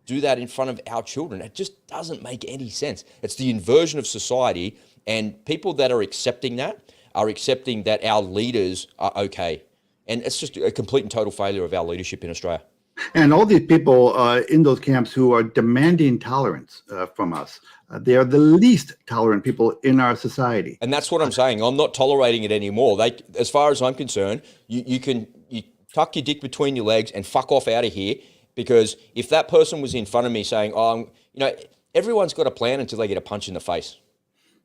do that in front of our children? It just doesn't make any sense. It's the inversion of society, and people that are accepting that are accepting that our leaders are okay. And it's just a complete and total failure of our leadership in Australia. And all these people in those camps who are demanding tolerance from us, they are the least tolerant people in our society. And that's what I'm saying. I'm not tolerating it anymore. As far as I'm concerned, you tuck your dick between your legs and fuck off out of here. Because if that person was in front of me saying, everyone's got a plan until they get a punch in the face.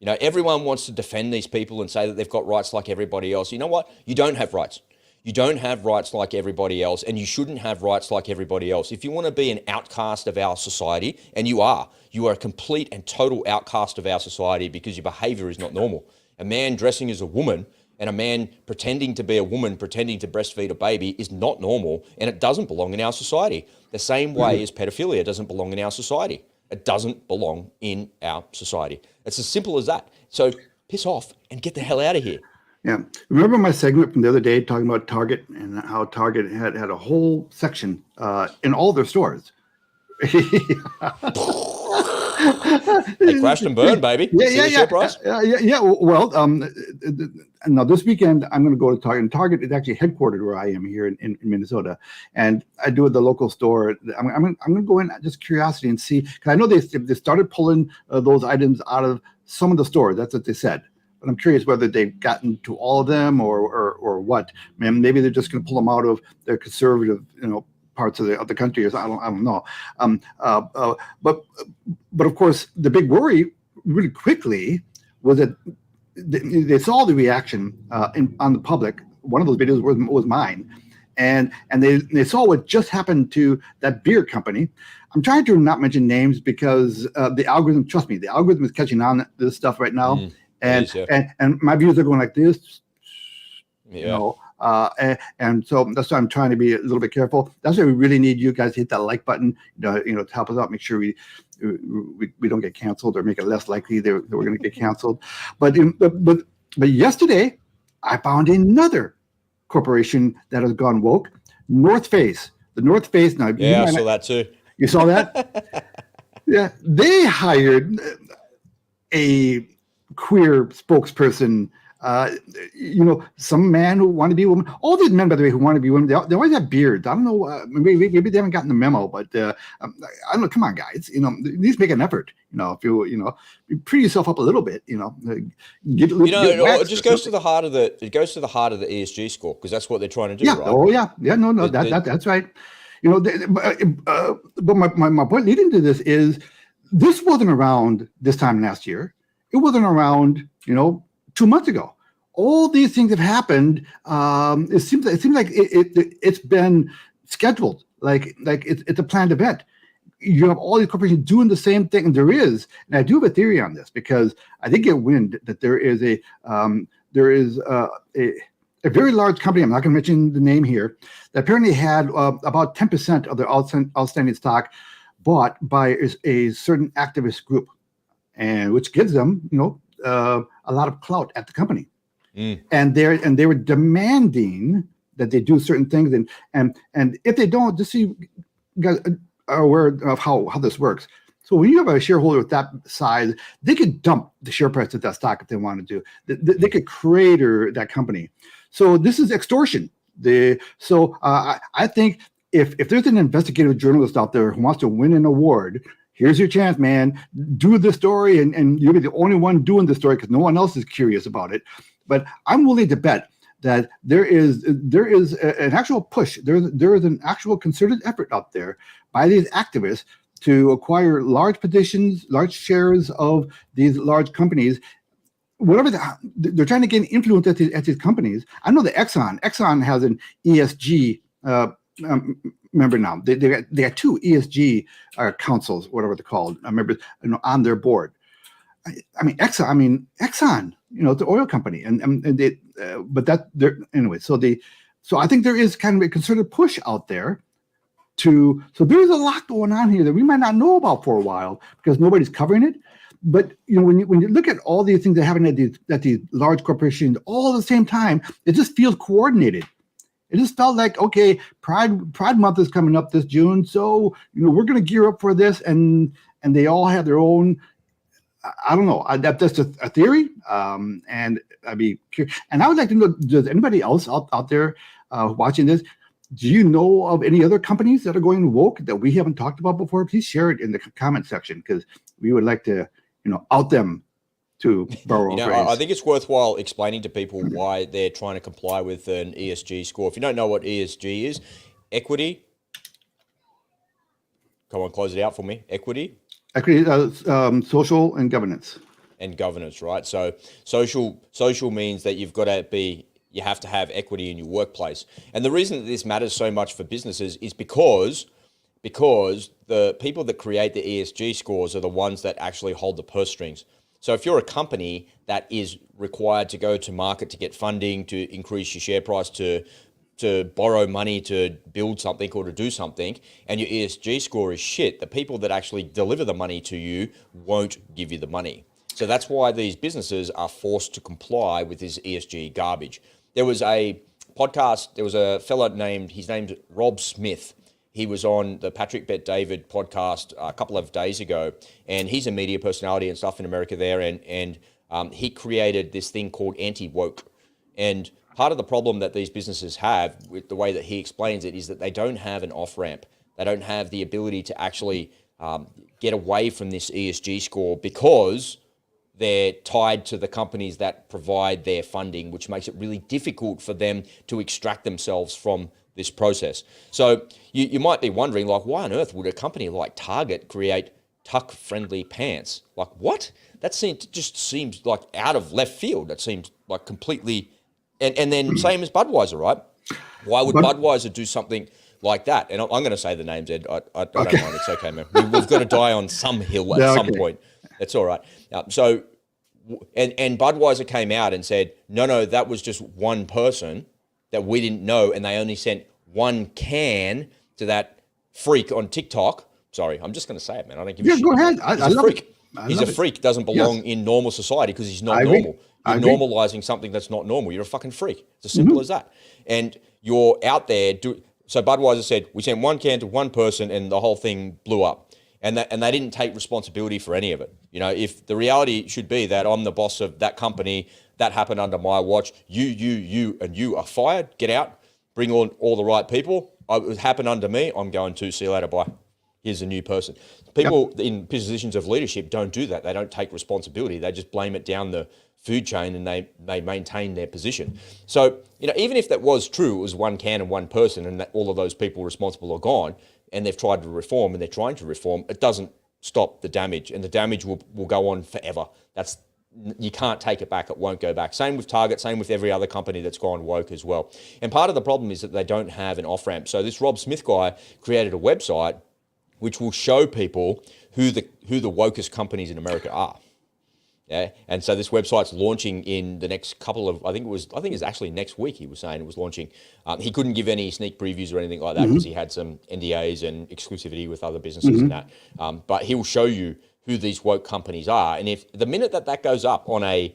Everyone wants to defend these people and say that they've got rights like everybody else. You know what? You don't have rights. You don't have rights like everybody else, and you shouldn't have rights like everybody else. If you want to be an outcast of our society, and you are a complete and total outcast of our society because your behavior is not normal. A man dressing as a woman and a man pretending to be a woman, pretending to breastfeed a baby is not normal, and it doesn't belong in our society. The same way as pedophilia doesn't belong in our society. It doesn't belong in our society. It's as simple as that. So piss off and get the hell out of here. Yeah. Remember my segment from the other day talking about Target and how Target had a whole section in all their stores. They crashed and burned, baby. Yeah. Well, now this weekend I'm going to go to Target. And Target is actually headquartered where I am here in Minnesota, and I do at the local store. I'm going to go in just curiosity and see, because I know they started pulling those items out of some of the stores. That's what they said. But I'm curious whether they've gotten to all of them or what. Man, maybe they're just going to pull them out of their conservative, parts of the country. I don't know. But of course, the big worry really quickly was that they saw the reaction on the public. One of those videos was mine, and they saw what just happened to that beer company. I'm trying to not mention names because the algorithm. Trust me, the algorithm is catching on to this stuff right now, and my views are going like this. Yeah. You know, and so that's why I'm trying to be a little bit careful. That's why we really need you guys to hit that like button, to help us out, make sure we don't get canceled or make it less likely that we're going to get canceled. But yesterday, I found another corporation that has gone woke, North Face. The North Face. Now, Yeah, I saw that too. You saw that? Yeah, they hired a queer spokesperson. Some man who wanted to be a woman. All these men, by the way, who want to be women, they always have beards. I don't know. Maybe they haven't gotten the memo, but I don't know. Come on, guys. At least make an effort. If you pretty yourself up a little bit. It just goes to the heart of the. It goes to the heart of the ESG score because that's what they're trying to do. Yeah. Right? Oh yeah. Yeah. No. That's right. But my point leading to this is this wasn't around this time last year. It wasn't around 2 months ago. All these things have happened. It seems like it's been scheduled. Like it's a planned event. You have all these corporations doing the same thing, and I do have a theory on this because I did get wind that there is a very large company. I'm not going to mention the name here. That apparently had about 10% of their outstanding stock bought by a certain activist group, and which gives them a lot of clout at the company. And they were demanding that they do certain things, and if they don't, just so you guys are aware of how this works. So when you have a shareholder with that size, they could dump the share price of that stock if they want to do. They could crater that company. So this is extortion. I think if there's an investigative journalist out there who wants to win an award, here's your chance, man. Do the story, and you'll be the only one doing the story because no one else is curious about it. But I'm willing to bet that there is an actual push. There is an actual concerted effort out there by these activists to acquire large positions, large shares of these large companies. Whatever they're trying to gain influence at these companies. I know that Exxon has an ESG member now. They got two ESG councils, whatever they're called, members on their board. Exxon, it's an oil company, and they, but that they're anyway. So I think there is kind of a concerted push out there so there's a lot going on here that we might not know about for a while because nobody's covering it. But when you look at all these things that happen at these large corporations all at the same time, it just feels coordinated. It just felt like, okay, Pride Month is coming up this June, so we're going to gear up for this, and they all have their own. I don't know. That's just a theory, and I'd be curious. And I would like to know: does anybody else out there watching this? Do you know of any other companies that are going woke that we haven't talked about before? Please share it in the comment section because we would like to, out them, to borrow a phrase. I think it's worthwhile explaining to people why they're trying to comply with an ESG score. If you don't know what ESG is, equity. Come on, close it out for me. Equity, social, and governance. And governance, right? So social means that you have to have equity in your workplace. And the reason that this matters so much for businesses is because the people that create the ESG scores are the ones that actually hold the purse strings. So if you're a company that is required to go to market to get funding, to increase your share price, to borrow money to build something or to do something, and your ESG score is shit, the people that actually deliver the money to you won't give you the money. So that's why these businesses are forced to comply with this ESG garbage. There was a podcast, there was a fellow his name's Rob Smith. He was on the Patrick Bet-David podcast a couple of days ago, and he's a media personality and stuff in America there, and he created this thing called anti-woke. And part of the problem that these businesses have with the way that he explains it is that they don't have an off-ramp. They don't have the ability to actually get away from this ESG score because they're tied to the companies that provide their funding, which makes it really difficult for them to extract themselves from this process. So you might be wondering, like, why on earth would a company like Target create tuck friendly pants. Like what? Just seems like out of left field. That seems like completely, and then same as Budweiser, right? Why would Budweiser do something like that? And I'm going to say the names, Ed. I don't mind. It's okay, man. We've got to die on some hill at some point. That's all right. And Budweiser came out and said, no, that was just one person that we didn't know, and they only sent one can to that freak on TikTok. Sorry, I'm just going to say it, man. I don't give a shit. Go ahead. He's a freak. He's a freak. Doesn't belong in normal society because he's not normal. You're normalizing something that's not normal. You're a fucking freak. It's as simple as that. And you're out there. So Budweiser said, we sent one can to one person and the whole thing blew up. And they didn't take responsibility for any of it. You know, if the reality should be that I'm the boss of that company, that happened under my watch, you are fired, get out, bring on all the right people. It happened under me, I'm going to, see you later, bye. Here's a new person. People in positions of leadership don't do that. They don't take responsibility. They just blame it down the food chain and they maintain their position. So, you know, even if that was true, it was one can and one person and that all of those people responsible are gone and they've tried to reform and they're trying to reform, it doesn't stop the damage, and the damage will go on forever. You can't take it back. It won't go back. Same with Target, same with every other company that's gone woke as well. And part of the problem is that they don't have an off-ramp. So this Rob Smith guy created a website which will show people who the wokest companies in America are. Yeah, and so this website's launching in the next couple of, I think it's actually next week. He was saying it was launching. He couldn't give any sneak previews or anything like that because he had some NDAs and exclusivity with other businesses and that. But he will show you who these woke companies are, and if the minute that goes up on a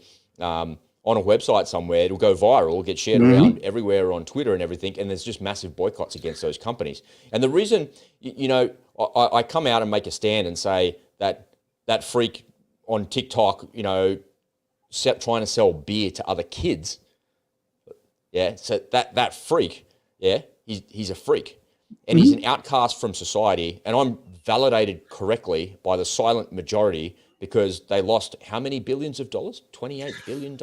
website somewhere, it'll go viral, get shared around everywhere on Twitter and everything, and there's just massive boycotts against those companies. And the reason, you know, I come out and make a stand and say that freak on TikTok, you know, trying to sell beer to other kids. Yeah, so that freak, yeah, he's a freak. And he's an outcast from society. And I'm validated correctly by the silent majority because they lost how many billions of dollars? $28 billion?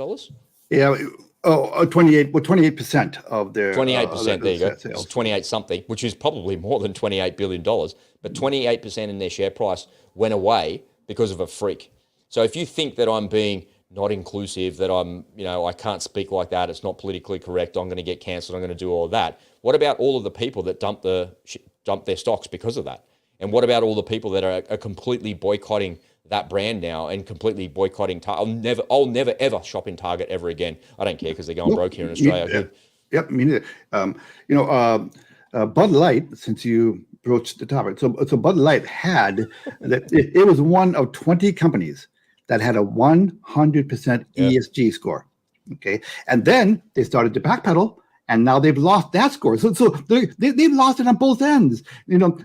Yeah. 28% of their 28%. There you go. Sales. It's 28 something, which is probably more than $28 billion. But 28% in their share price went away because of a freak. So if you think that I'm being not inclusive, that I'm, you know, I can't speak like that, it's not politically correct, I'm going to get cancelled, I'm going to do all of that. What about all of the people that dump their stocks because of that? And what about all the people that are completely boycotting that brand now and completely boycotting Target? I'll never ever shop in Target ever again. I don't care because they're going broke here in Australia. Yep, me neither. Bud Light, since you broached the topic, so Bud Light had that it was one of 20 companies that had a 100% ESG score. Okay, and then they started to backpedal, and now they've lost that score. So they've lost it on both ends. You know,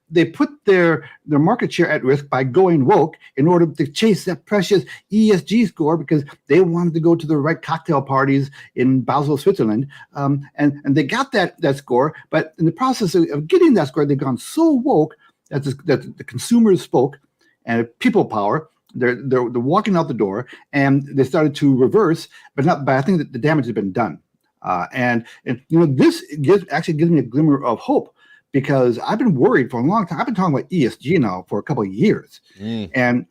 they put their market share at risk by going woke in order to chase that precious ESG score because they wanted to go to the right cocktail parties in Basel, Switzerland, and they got that score. But in the process of getting that score, they've gone so woke that the consumers spoke. And people power, they're walking out the door, and they started to reverse, but I think that the damage has been done. And you know, this actually gives me a glimmer of hope because I've been worried for a long time. I've been talking about ESG now for a couple of years, and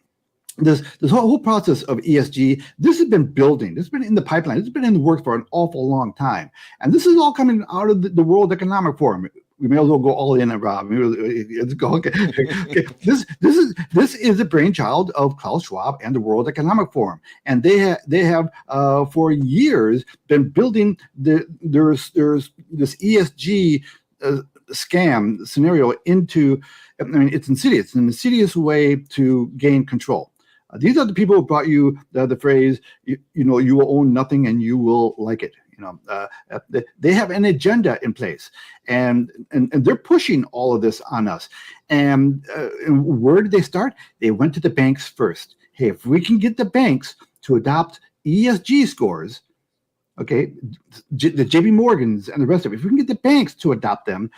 this whole process of ESG, this has been building. This has been in the pipeline. This has been in the works for an awful long time, and this is all coming out of the World Economic Forum. We may as well go all in, Rob. Let's go. Okay. This is a brainchild of Klaus Schwab and the World Economic Forum, and they have for years been building there's this ESG scam scenario into. I mean, it's insidious. It's an insidious way to gain control. These are the people who brought you the phrase, you know, you will own nothing and you will like it. You know, they have an agenda in place, and they're pushing all of this on us. And where did they start? They went to the banks first. Hey, if we can get the banks to adopt ESG scores, okay, the JP Morgans and the rest of it, if we can get the banks to adopt them,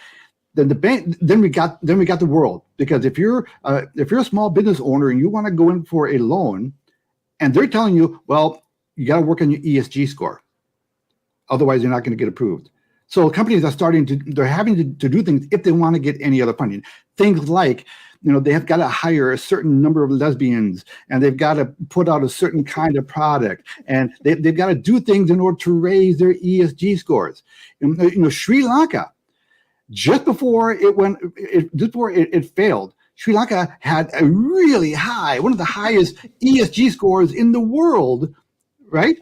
then we got the world. Because if you're a small business owner and you want to go in for a loan, and they're telling you, well, you got to work on your ESG score. Otherwise, you're not going to get approved. So companies are they're having to do things if they want to get any other funding. Things like they have got to hire a certain number of lesbians, and they've got to put out a certain kind of product, and they've got to do things in order to raise their ESG scores. Sri Lanka, just before it failed, Sri Lanka had a really high, one of the highest ESG scores in the world, right?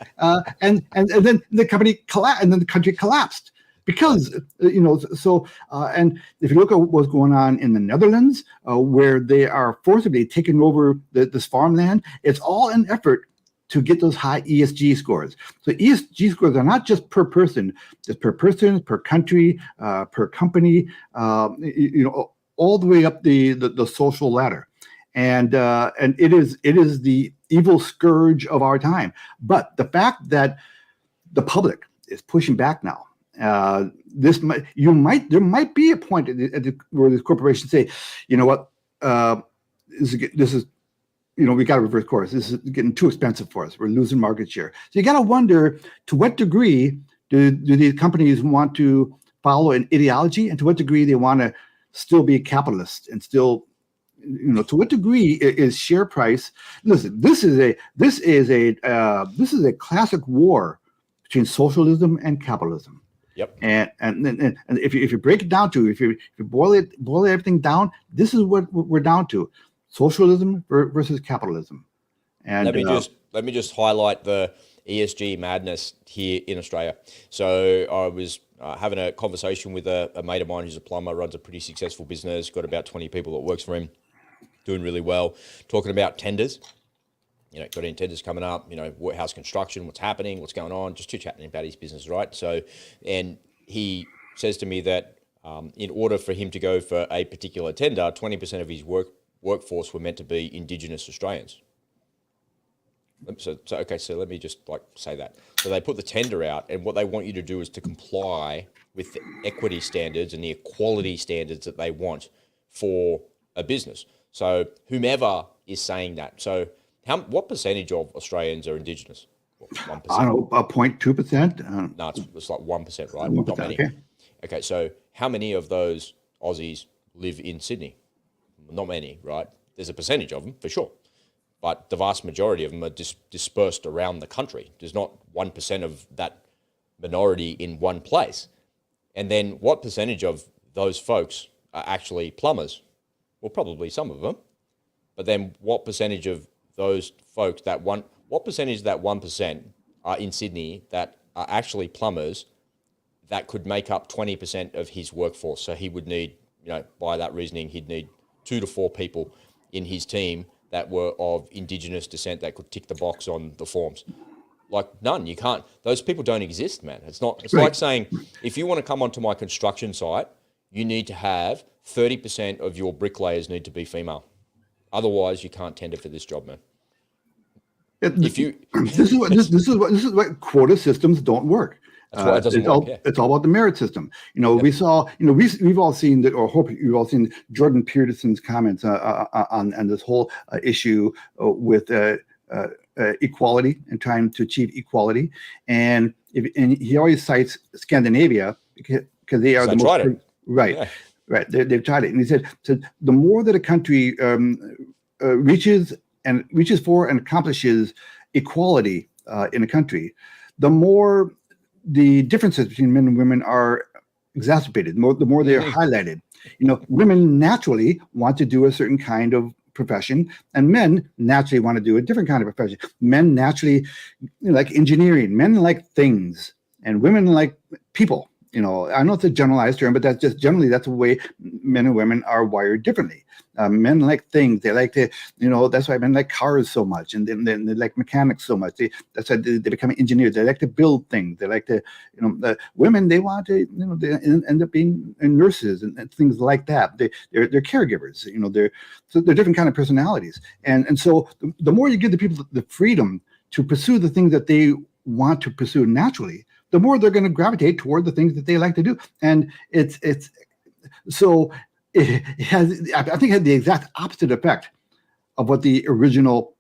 And then the company collapsed, and then the country collapsed. Because, and if you look at what's going on in the Netherlands, where they are forcibly taking over this farmland, it's all an effort to get those high ESG scores. So ESG scores are not just per person, it's per person, per country, per company, all the way up the social ladder. And it is the evil scourge of our time. But the fact that the public is pushing back now, there might be a point where this corporation say, you know what, this is we got to reverse course. This is getting too expensive for us. We're losing market share. So you got to wonder, to what degree do these companies want to follow an ideology, and to what degree they want to still be capitalist and still, to what degree is share price? Listen, this is a classic war between socialism and capitalism. Yep. And if you break it down if you boil everything down, this is what we're down to: socialism versus capitalism. And let me just highlight the ESG madness here in Australia. So I was having a conversation with a mate of mine who's a plumber, runs a pretty successful business, got about 20 people that works for him, doing really well, talking about tenders. Got any tenders coming up, house construction, what's happening, what's going on, just chit-chatting about his business, right? So, and he says to me that in order for him to go for a particular tender, 20% of his workforce were meant to be Indigenous Australians. So let me just say that. So they put the tender out, and what they want you to do is to comply with the equity standards and the equality standards that they want for a business. So whomever is saying that. So what percentage of Australians are Indigenous? 1%? I don't know, 0.2%. No, it's like 1%, right? 1%, Not many. Okay, so how many of those Aussies live in Sydney? Not many, right? There's a percentage of them, for sure. But the vast majority of them are dispersed around the country. There's not 1% of that minority in one place. And then what percentage of those folks are actually plumbers? Well, probably some of them. But then what percentage of those folks, what percentage of that 1% are in Sydney that are actually plumbers that could make up 20% of his workforce? So he would need, by that reasoning, he'd need 2 to 4 people in his team that were of Indigenous descent that could tick the box on the forms. None. You can't. Those people don't exist, man. It's not. It's like saying, if you want to come onto my construction site, you need to have 30% of your bricklayers need to be female. Otherwise, you can't tender for this job, man. This is what quota systems don't work. That's why it doesn't work. It's all about the merit system. We saw. We've all seen that, or hope you've all seen Jordan Peterson's comments on this whole issue with equality and trying to achieve equality. And he always cites Scandinavia because they are the most right. Yeah. Right, they've tried it, and he said, the more that a country reaches for and accomplishes equality in a country, the more the differences between men and women are exacerbated. The more they are highlighted. Women naturally want to do a certain kind of profession, and men naturally want to do a different kind of profession. Men naturally like engineering. Men like things, and women like people. I know it's a generalized term, but that's just generally that's the way men and women are wired differently. Men like things. They like to, that's why men like cars so much, and then they like mechanics so much. That's why they become engineers. They like to build things. They like to, women, they want to, they end up being nurses and things like that. They're caregivers. They're different kind of personalities. And so the more you give the people the freedom to pursue the things that they want to pursue naturally, the more they're going to gravitate toward the things that they like to do. And it has, I think, had the exact opposite effect of what the original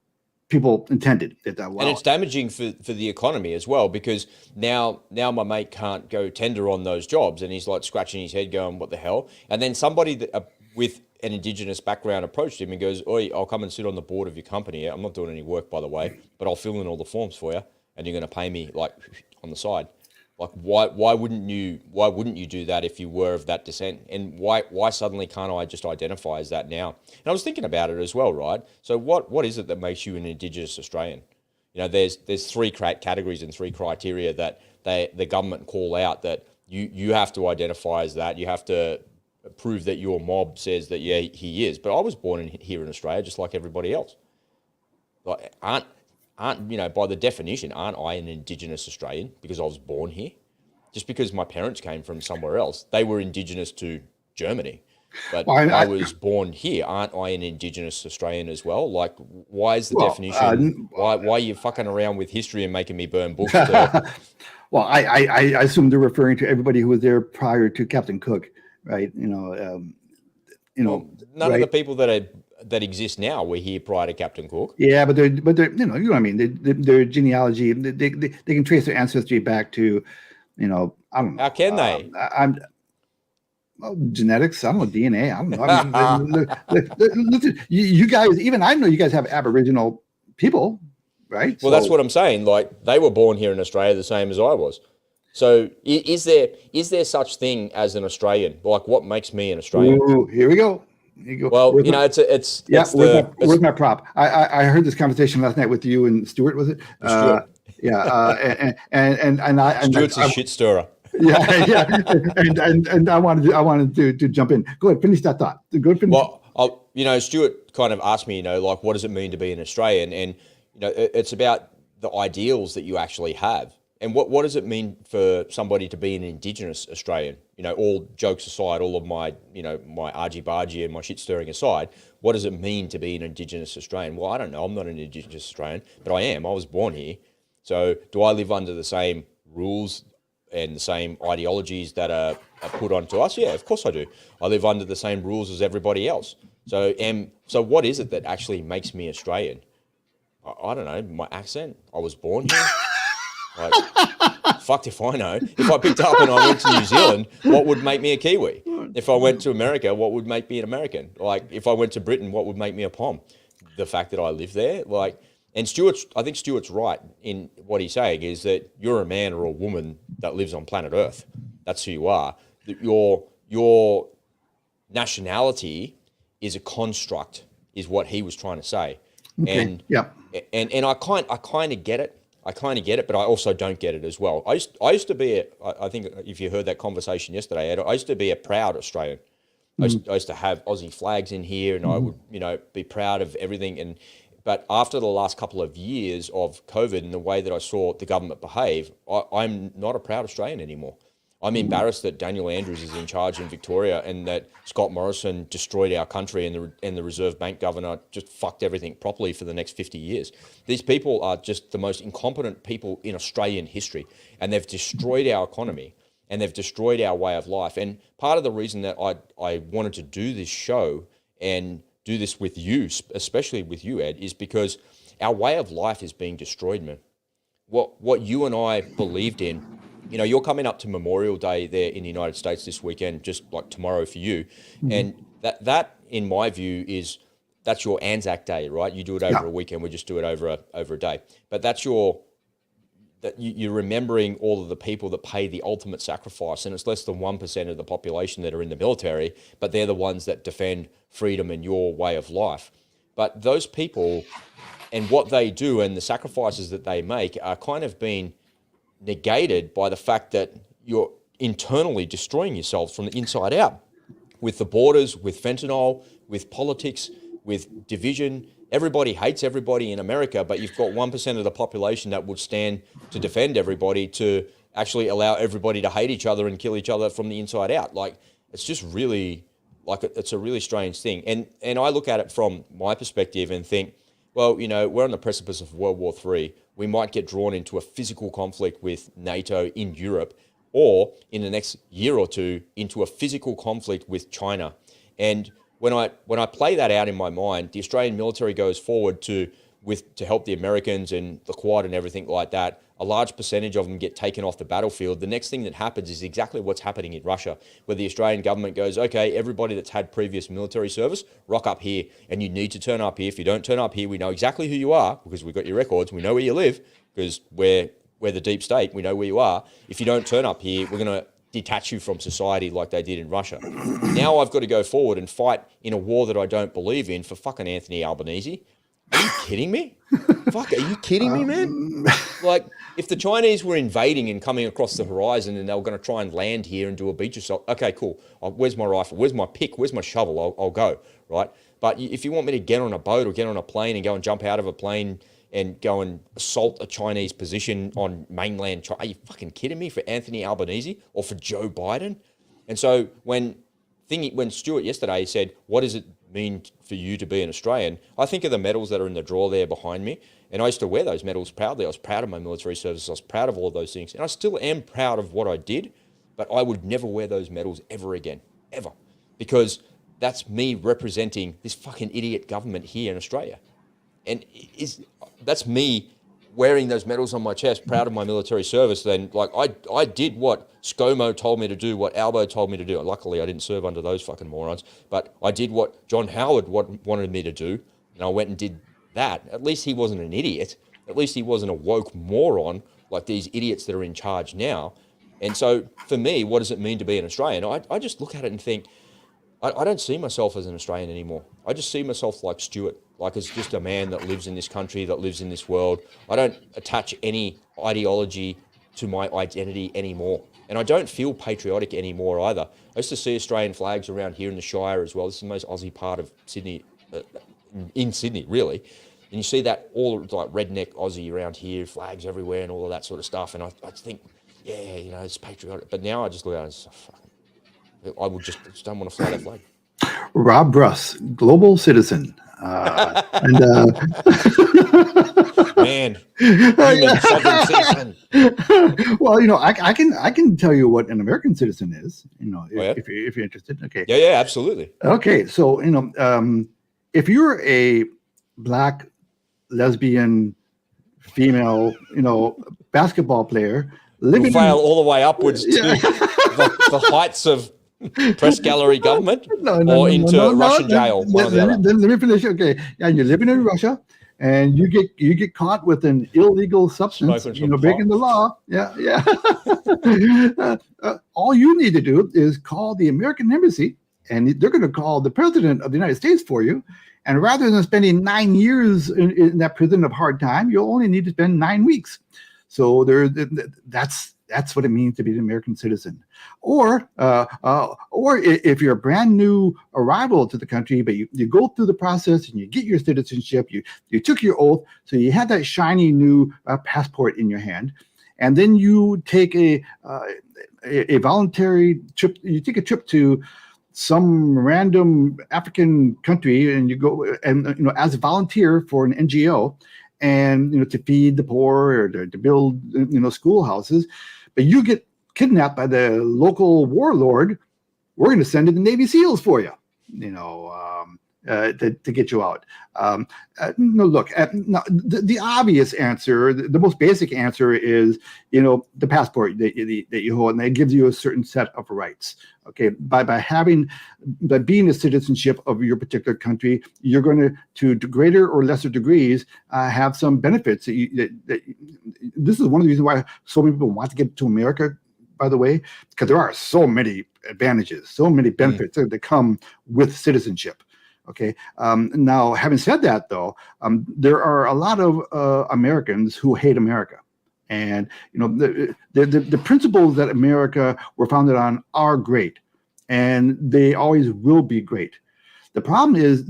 people intended. And it's damaging for the economy as well, because now my mate can't go tender on those jobs, and he's like scratching his head going, what the hell? And then somebody with an Indigenous background approached him and goes, "Oi, I'll come and sit on the board of your company. I'm not doing any work, by the way, but I'll fill in all the forms for you, and you're going to pay me like on the side." Like, why wouldn't you do that if you were of that descent? And why suddenly can't I just identify as that now? And I was thinking about it as well, right? So what is it that makes you an Indigenous Australian? You know, there's three categories and three criteria that the government call out that you have to identify as that. You have to prove that your mob says that, yeah, he is. But I was born here in Australia just like everybody else. Like, aren't you know, by the definition, aren't I an Indigenous Australian because I was born here? Just because my parents came from somewhere else, they were Indigenous to Germany. But Well, I was born here. Aren't I an Indigenous Australian as well? Like, why is the definition? Why are you fucking around with history and making me burn books? Well, I assume they're referring to everybody who was there prior to Captain Cook, right? None of right? the people that exist now were here prior to Captain Cook. Yeah, but they're you know what I mean. Their genealogy, they can trace their ancestry back to, I don't know. How can they? Genetics. I don't know, DNA. I don't know. I mean, listen, you guys. Even I know you guys have Aboriginal people, right? Well, that's what I'm saying. Like, they were born here in Australia the same as I was. So is there such thing as an Australian? Like, what makes me an Australian? Ooh, here we go. Here you go. Well, Where's my prop? I heard this conversation last night with you and Stuart. Was it? Stuart. Stuart's a shit stirrer. Yeah. And I wanted to jump in. Go ahead, finish that thought. Go ahead, finish. Well, Stuart kind of asked me, like, what does it mean to be an Australian? And, it's about the ideals that you actually have. And what does it mean for somebody to be an Indigenous Australian? All jokes aside, all of my, my argy-bargy and my shit-stirring aside, what does it mean to be an Indigenous Australian? Well, I don't know. I'm not an Indigenous Australian, but I am. I was born here. So do I live under the same rules and the same ideologies that are put onto us? Yeah, of course I do. I live under the same rules as everybody else. So what is it that actually makes me Australian? I don't know. My accent. I was born here. Like, fucked if I know. If I picked up and I went to New Zealand, what would make me a Kiwi? If I went to America, what would make me an American? Like, if I went to Britain, what would make me a Pom? The fact that I live there, and I think Stuart's right in what he's saying is that you're a man or a woman that lives on planet Earth. That's who you are. That your nationality is a construct, is what he was trying to say. Okay. And yeah. And I kind of get it. I kind of get it, but I also don't get it as well. I used to be I think if you heard that conversation yesterday, Ed, I used to be a proud Australian. I used to have Aussie flags in here, and I would, be proud of everything. But after the last couple of years of COVID and the way that I saw the government behave, I'm not a proud Australian anymore. I'm embarrassed that Daniel Andrews is in charge in Victoria and that Scott Morrison destroyed our country and the Reserve Bank governor just fucked everything properly for the next 50 years. These people are just the most incompetent people in Australian history, and they've destroyed our economy and they've destroyed our way of life. And part of the reason that I wanted to do this show and do this with you, especially with you, Ed, is because our way of life is being destroyed, man. What you and I believed in, you're coming up to Memorial Day there in the United States this weekend, just like tomorrow for you. Mm-hmm. And that, in my view, that's your Anzac Day, right? You do it over a weekend. We just do it over a day. But you're remembering all of the people that pay the ultimate sacrifice, and it's less than 1% of the population that are in the military, but they're the ones that defend freedom and your way of life. But those people and what they do and the sacrifices that they make are kind of being negated by the fact that you're internally destroying yourselves from the inside out, with the borders, with fentanyl, with politics, with division. Everybody hates everybody in America, but you've got 1% of the population that would stand to defend everybody, to actually allow everybody to hate each other and kill each other from the inside out. Like, it's just really, it's a really strange thing. And I look at it from my perspective and think, well, we're on the precipice of World War III. We might get drawn into a physical conflict with NATO in Europe, or in the next year or two into a physical conflict with China. And when I play that out in my mind, the Australian military goes forward to help the Americans and the Quad and everything like that a large percentage of them get taken off the battlefield, the next thing that happens is exactly what's happening in Russia, where the Australian government goes, okay, everybody that's had previous military service, rock up here, and you need to turn up here. If you don't turn up here, we know exactly who you are because we've got your records. We know where you live because we're the deep state. We know where you are. If you don't turn up here, we're going to detach you from society like they did in Russia. Now I've got to go forward and fight in a war that I don't believe in for fucking Anthony Albanese. Are you kidding me? Fuck, are you kidding me, man? Like, if the Chinese were invading and coming across the horizon and they were going to try and land here and do a beach assault, okay, cool. Where's my rifle? Where's my pick? Where's my shovel? I'll go, right? But if you want me to get on a boat or get on a plane and go and jump out of a plane and go and assault a Chinese position on mainland China, are you fucking kidding me, for Anthony Albanese or for Joe Biden? And so when Stuart yesterday said, what does it mean for you to be an Australian? I think of the medals that are in the drawer there behind me, and I used to wear those medals proudly. I was proud of my military service. I was proud of all of those things, and I still am proud of what I did, but I would never wear those medals ever again, ever, because that's me representing this fucking idiot government here in Australia. And that's me wearing those medals on my chest, proud of my military service. Then, like, I did what ScoMo told me to do, what Albo told me to do. Luckily, I didn't serve under those fucking morons, but I did what John Howard wanted me to do, and I went and did that. At least he wasn't an idiot. At least he wasn't a woke moron like these idiots that are in charge now. And so, for me, what does it mean to be an Australian? I just look at it and think, I don't see myself as an Australian anymore. I just see myself like Stuart, like as just a man that lives in this country, that lives in this world. I don't attach any ideology to my identity anymore. And I don't feel patriotic anymore either. I used to see Australian flags around here in the Shire as well. This is the most Aussie part of Sydney, in Sydney, really. And you see that all like redneck Aussie around here, flags everywhere and all of that sort of stuff. And I just think, yeah, you know, it's patriotic. But now I just look at it and say, fuck, I just don't want to fly that flag. Rob Bruss, global citizen. Man, human sovereign citizen. Well, you know, I can tell you what an American citizen is. You know, if you're interested. Okay. Yeah, absolutely. Okay, so you know, if you're a black, lesbian, female, you know, basketball player living fail all the way upwards to the heights of press gallery government or into Russian jail. One or the other. Let me finish. Okay, and you're living in Russia, and you get caught with an illegal substance, you know, breaking the law. Yeah. All you need to do is call the American embassy, and they're going to call the president of the United States for you. And rather than spending 9 years in that prison of hard time, you'll only need to spend 9 weeks. So that's what it means to be an American citizen. Or if you're a brand new arrival to the country, but you go through the process and you get your citizenship, you took your oath, so you have that shiny new passport in your hand, and then you take a voluntary trip. You take a trip to some random African country, and you go and, you know, as a volunteer for an NGO, and, you know, to feed the poor or to build, you know, schoolhouses, but you get kidnapped by the local warlord. We're going to send in the Navy SEALs for you, you know, to get you out. No, look, the obvious answer, the most basic answer is, you know, the passport that you hold, and that gives you a certain set of rights. Okay, by being a citizenship of your particular country, you're going to greater or lesser degrees have some benefits. This is one of the reasons why so many people want to get to America, by the way, because there are so many advantages, so many benefits that come with citizenship. Okay. Now, having said that, though, there are a lot of Americans who hate America. And, you know, the principles that America were founded on are great, and they always will be great. The problem is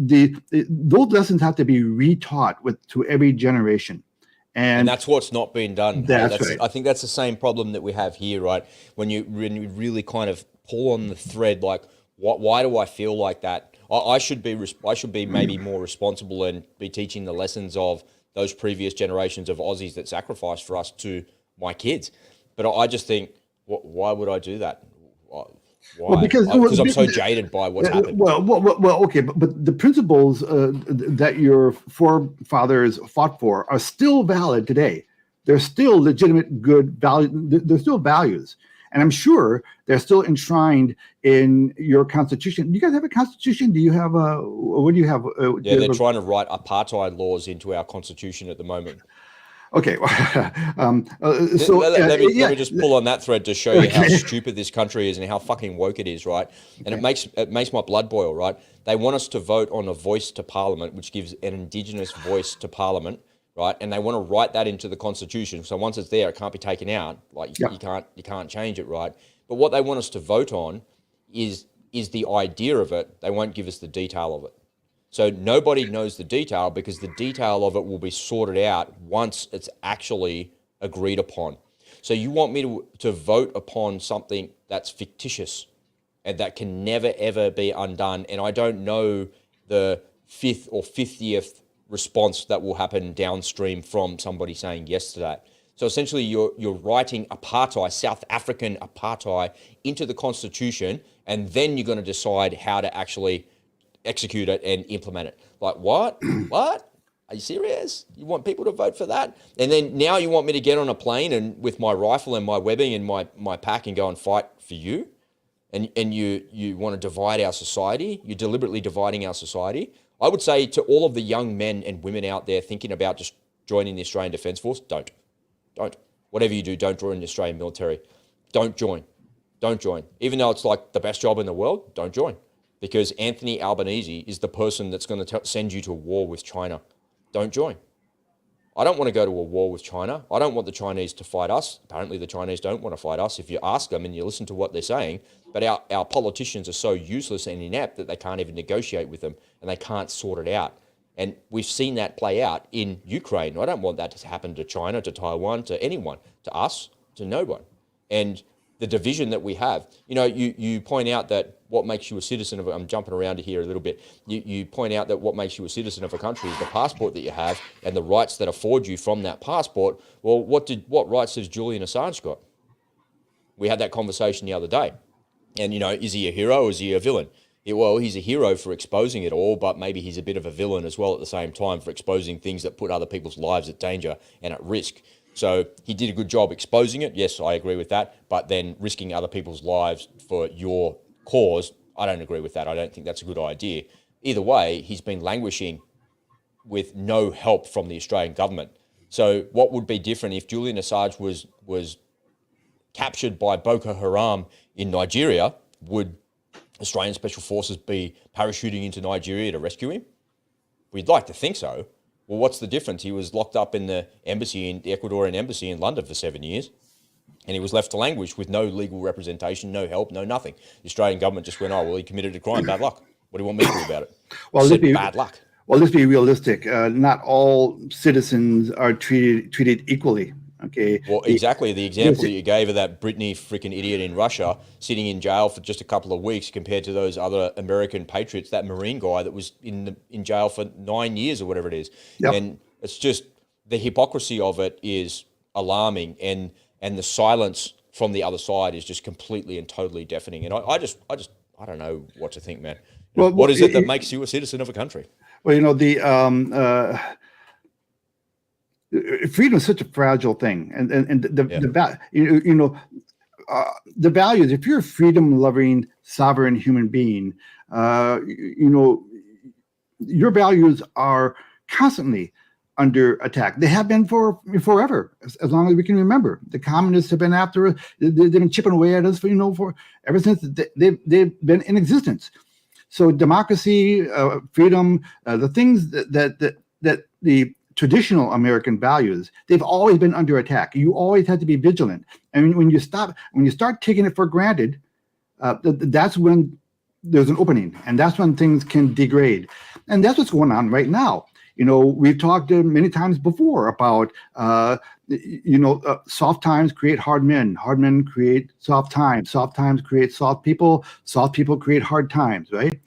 those lessons have to be retaught to every generation. And that's what's not been done. That's right. I think that's the same problem that we have here, right? When you really kind of pull on the thread, like, why do I feel like that? I should be maybe more responsible and be teaching the lessons of those previous generations of Aussies that sacrificed for us to my kids. But I just think, why would I do that? Why? Well, because I'm so jaded by what's happened. Well, okay, but the principles that your forefathers fought for are still valid today. there's still legitimate good value. There's still values. And I'm sure they're still enshrined in your constitution. Do you guys have a constitution? Do you have what do you have? Yeah, they're trying to write apartheid laws into our constitution at the moment. Okay. So let me just pull on that thread to show you how stupid this country is and how fucking woke it is, right? And it makes my blood boil, right? They want us to vote on a voice to parliament, which gives an indigenous voice to parliament, right? And they want to write that into the constitution. So once it's there, it can't be taken out. Like you can't change it, right? But what they want us to vote on is the idea of it. They won't give us the detail of it. So nobody knows the detail because the detail of it will be sorted out once it's actually agreed upon. So you want me to vote upon something that's fictitious and that can never, ever be undone. And I don't know the 5th or 50th response that will happen downstream from somebody saying yes to that. So essentially you're writing apartheid, South African apartheid, into the constitution, and then you're going to decide how to actually execute it and implement it. Like, what? What? Are you serious? You want people to vote for that? And then now you want me to get on a plane and with my rifle and my webbing and my pack and go and fight for you? And you want to divide our society? You're deliberately dividing our society? I would say to all of the young men and women out there thinking about just joining the Australian Defence Force, don't. Whatever you do, don't join the Australian military. Don't join. Even though it's like the best job in the world, don't join. Because Anthony Albanese is the person that's going to send you to war with China. Don't join. I don't want to go to a war with China. I don't want the Chinese to fight us. Apparently the Chinese don't want to fight us if you ask them and you listen to what they're saying. But our politicians are so useless and inept that they can't even negotiate with them and they can't sort it out. And we've seen that play out in Ukraine. I don't want that to happen to China, to Taiwan, to anyone, to us, to no one. And the division that we have, you point out that what makes you a citizen of, I'm jumping around here a little bit. You point out that what makes you a citizen of a country is the passport that you have and the rights that afford you from that passport. Well, what rights has Julian Assange got? We had that conversation the other day. And, is he a hero or is he a villain? Well, he's a hero for exposing it all, but maybe he's a bit of a villain as well at the same time for exposing things that put other people's lives at danger and at risk. So he did a good job exposing it. Yes, I agree with that. But then risking other people's lives for your cause, I don't agree with that. I don't think that's a good idea. Either way, he's been languishing with no help from the Australian government. So what would be different if Julian Assange was captured by Boko Haram in Nigeria? Would Australian Special Forces be parachuting into Nigeria to rescue him? We'd like to think so. Well, what's the difference? He was locked up in the Ecuadorian embassy in London for 7 years, and he was left to languish with no legal representation, no help, no nothing. The Australian government just went, oh, well, he committed a crime, bad luck. What do you want me to do about it? Well, bad luck. Well, let's be realistic. Not all citizens are treated equally. Okay. Well, exactly. The example that you gave of that Britney freaking idiot in Russia sitting in jail for just a couple of weeks compared to those other American patriots, that Marine guy that was in jail for 9 years or whatever it is. Yep. And it's just the hypocrisy of it is alarming, and the silence from the other side is just completely and totally deafening. And I don't know what to think, man. Well, what is it that makes you a citizen of a country? Well, freedom is such a fragile thing, and the values. If you're a freedom-loving, sovereign human being, your values are constantly under attack. They have been for forever, as long as we can remember. The communists have been after us. They've been chipping away at us for ever since they've been in existence. So democracy, freedom, the things that the traditional American values, they've always been under attack. You always have to be vigilant. And when you start taking it for granted, that's when there's an opening, and that's when things can degrade. And that's what's going on right now. We've talked many times before about, soft times create hard men create soft times create soft people create hard times, right?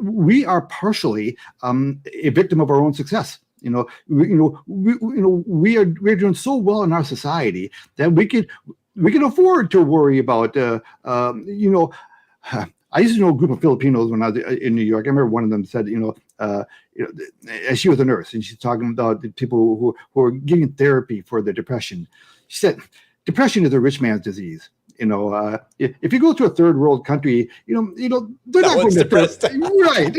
We are partially a victim of our own success. We're doing so well in our society that we can afford to worry about I used to know a group of Filipinos when I was in New York. I remember one of them said, and she was a nurse, and she's talking about the people who are getting therapy for their depression. She said, depression is a rich man's disease. If you go to a third world country, they're not going to depressed. Right.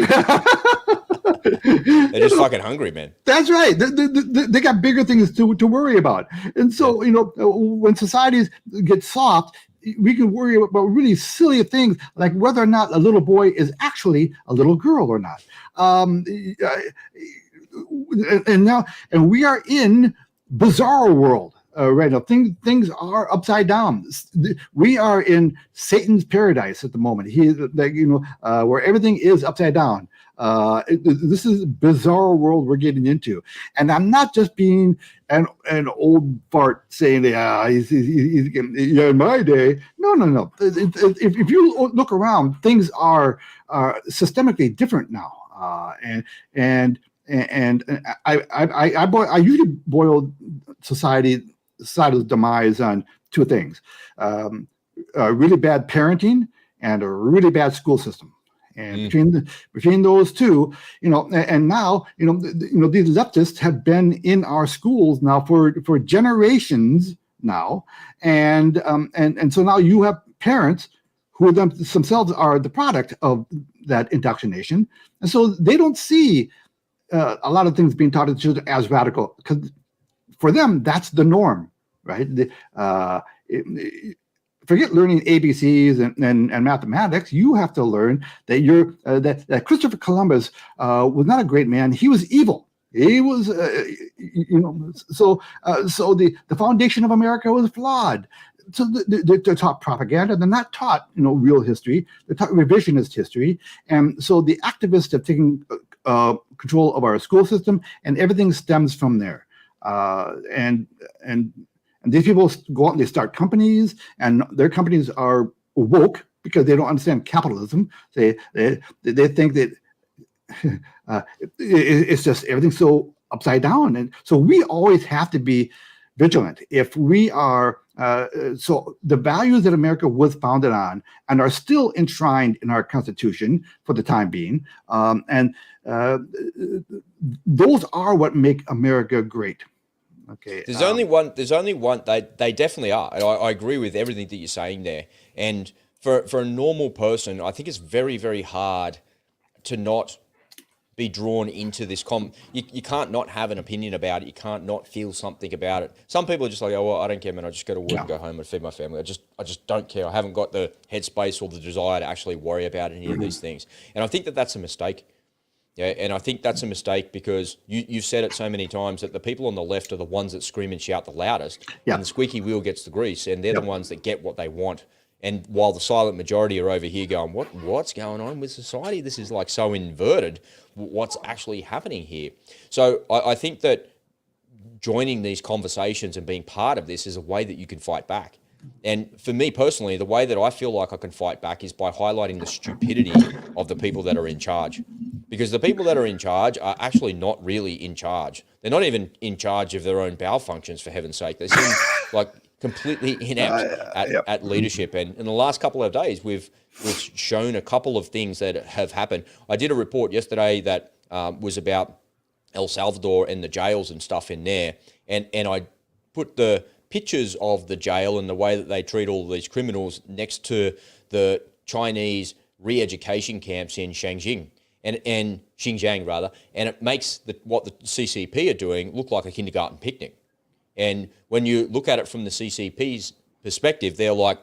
They're just fucking hungry, man. That's right. They got bigger things to worry about. And so, when societies get soft, we can worry about really silly things like whether or not a little boy is actually a little girl or not. And we are in bizarre world. Right now, things are upside down. We are in Satan's paradise at the moment. Where everything is upside down. This is a bizarre world we're getting into, and I'm not just being an old fart saying, "Yeah, he's in my day." No. If you look around, things are systemically different now, and I usually boil society's demise on two things: really bad parenting and a really bad school system. And between those two, and now, these leftists have been in our schools now for generations now, and so now you have parents who themselves are the product of that indoctrination, and so they don't see a lot of things being taught to children as radical, because for them that's the norm, right? Forget learning ABCs and mathematics. You have to learn that that Christopher Columbus was not a great man. He was evil. He was, so the foundation of America was flawed. So they're taught propaganda. They're not taught, real history. They're taught revisionist history. And so the activists have taken control of our school system, and everything stems from there. And these people go out and they start companies, and their companies are woke because they don't understand capitalism. They think that it's just everything's so upside down, and so we always have to be vigilant. If we are so the values that America was founded on and are still enshrined in our Constitution for the time being, and those are what make America great. Okay. There's only one. They definitely are. I agree with everything that you're saying there. And for a normal person, I think it's very, very hard to not be drawn into this. You can't not have an opinion about it. You can't not feel something about it. Some people are just like, oh, well, I don't care, man. I just go to work and go home and feed my family. I just don't care. I haven't got the headspace or the desire to actually worry about any of these things. And I think that that's a mistake. Yeah, and I think that's a mistake because you've said it so many times that the people on the left are the ones that scream and shout the loudest, and the squeaky wheel gets the grease, and they're the ones that get what they want. And while the silent majority are over here going, what's going on with society? This is like so inverted. What's actually happening here? So I think that joining these conversations and being part of this is a way that you can fight back. And for me personally, the way that I feel like I can fight back is by highlighting the stupidity of the people that are in charge. Because the people that are in charge are actually not really in charge. They're not even in charge of their own bowel functions, for heaven's sake. They seem like completely inept at leadership. And in the last couple of days, we've shown a couple of things that have happened. I did a report yesterday that was about El Salvador and the jails and stuff in there. And I put the pictures of the jail and the way that they treat all these criminals next to the Chinese re-education camps in Xinjiang, and it makes what the CCP are doing look like a kindergarten picnic. And when you look at it from the CCP's perspective, they're like,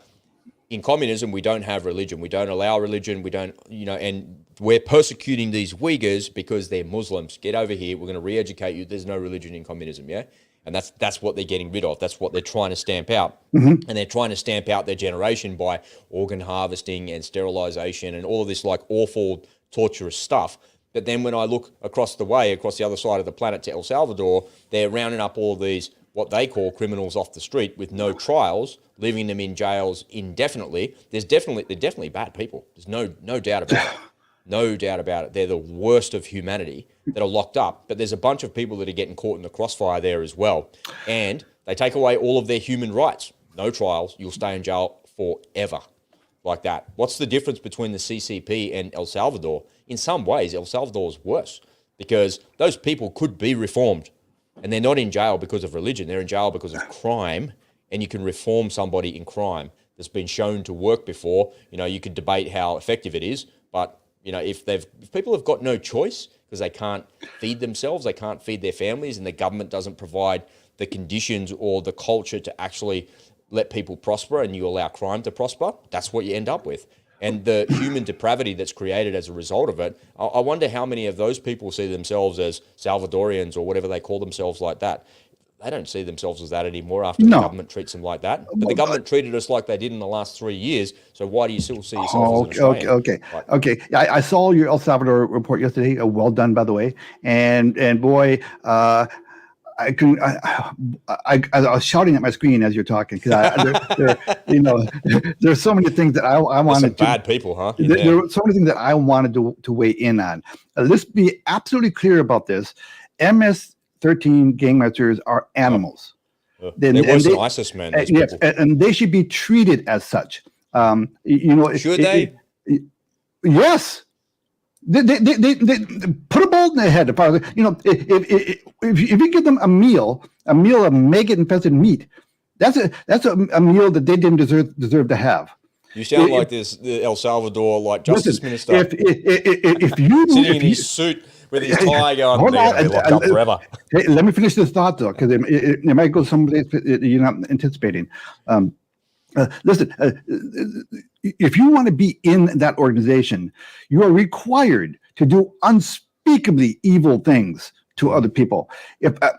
in communism, we don't have religion. We don't allow religion. We don't, and we're persecuting these Uyghurs because they're Muslims. Get over here. We're going to re-educate you. There's no religion in communism, yeah? And that's what they're getting rid of. That's what they're trying to stamp out. And they're trying to stamp out their generation by organ harvesting and sterilization and all of this like awful, torturous stuff. But then when I look across the other side of the planet to El Salvador, they're rounding up all of these, what they call criminals off the street with no trials, leaving them in jails indefinitely. They're definitely bad people. There's no doubt about it. No doubt about it. They're the worst of humanity that are locked up. But there's a bunch of people that are getting caught in the crossfire there as well. And they take away all of their human rights. No trials. You'll stay in jail forever. like that. What's the difference between the CCP and El Salvador? In some ways, El Salvador is worse because those people could be reformed and they're not in jail because of religion. They're in jail because of crime, and you can reform somebody in crime that's been shown to work before. You know, you could debate how effective it is, but you know, if people have got no choice because they can't feed themselves, they can't feed their families, and the government doesn't provide the conditions or the culture to actually let people prosper, and you allow crime to prosper, that's what you end up with. And the human depravity that's created as a result of it, I wonder how many of those people see themselves as Salvadorians or whatever they call themselves like that. They don't see themselves as that anymore after the government treats them like that. But the government treated us like they did in the last 3 years, so why do you still see yourself as an Australian? Okay. I saw your El Salvador report yesterday. Well done, by the way. And boy, I was shouting at my screen as you're talking because there's so many things that I wanted. Some bad people, huh? There were so many things that I wanted to weigh in on. Let's be absolutely clear about this. MS-13 gang members are animals. They're worse than ISIS, man. Yes, and they should be treated as such. Should they? Yes. They put a bolt in their head. You know, if you give them a meal of maggot-infested meat, that's a meal that they didn't deserve to have. You sound like the El Salvador Justice Minister. If you sitting in his suit with his tie going, they're going to be locked up forever. Hey, let me finish this thought though, because it might go someplace you're not anticipating. Listen, if you want to be in that organization, you are required to do unspeakably evil things to other people.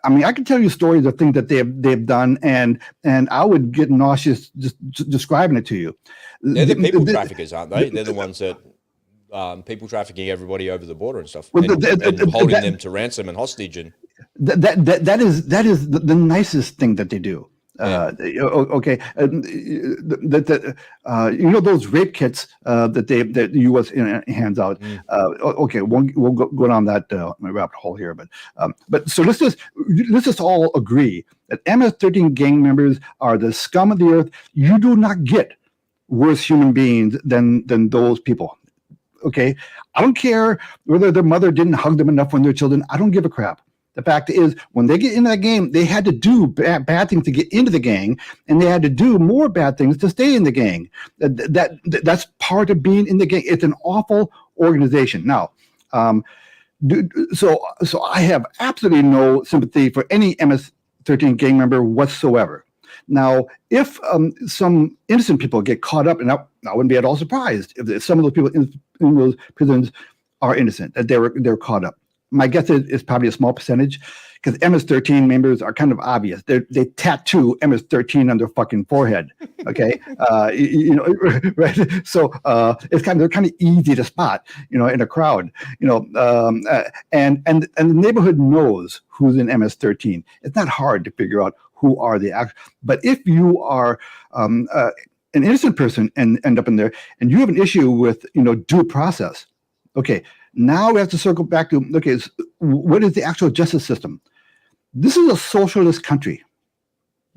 I can tell you stories of things that they've done, and I would get nauseous just describing it to you. They're the people traffickers, aren't they? They're the ones that people trafficking everybody over the border and stuff, and holding them to ransom and hostage. And that is the nicest thing that they do. Okay, those rape kits that the U.S. hands out. Okay, we'll go down that rabbit hole here, but so let's just all agree that MS-13 gang members are the scum of the earth. You do not get worse human beings than those people. Okay, I don't care whether their mother didn't hug them enough when they're children. I don't give a crap. The fact is, when they get into that game, they had to do bad things to get into the gang, and they had to do more bad things to stay in the gang. That's part of being in the gang. It's an awful organization. Now, so I have absolutely no sympathy for any MS-13 gang member whatsoever. Now, if some innocent people get caught up, and I wouldn't be at all surprised if some of those people in those prisons are innocent, that they're caught up. My guess is probably a small percentage, because MS-13 members are kind of obvious. They tattoo MS-13 on their fucking forehead. Okay, right? So they're kind of easy to spot, in a crowd. And the neighborhood knows who's in MS-13. It's not hard to figure out who are the act. But if you are an innocent person and end up in there, and you have an issue with due process, okay. Now we have to circle back to, okay, what is the actual justice system? This is a socialist country.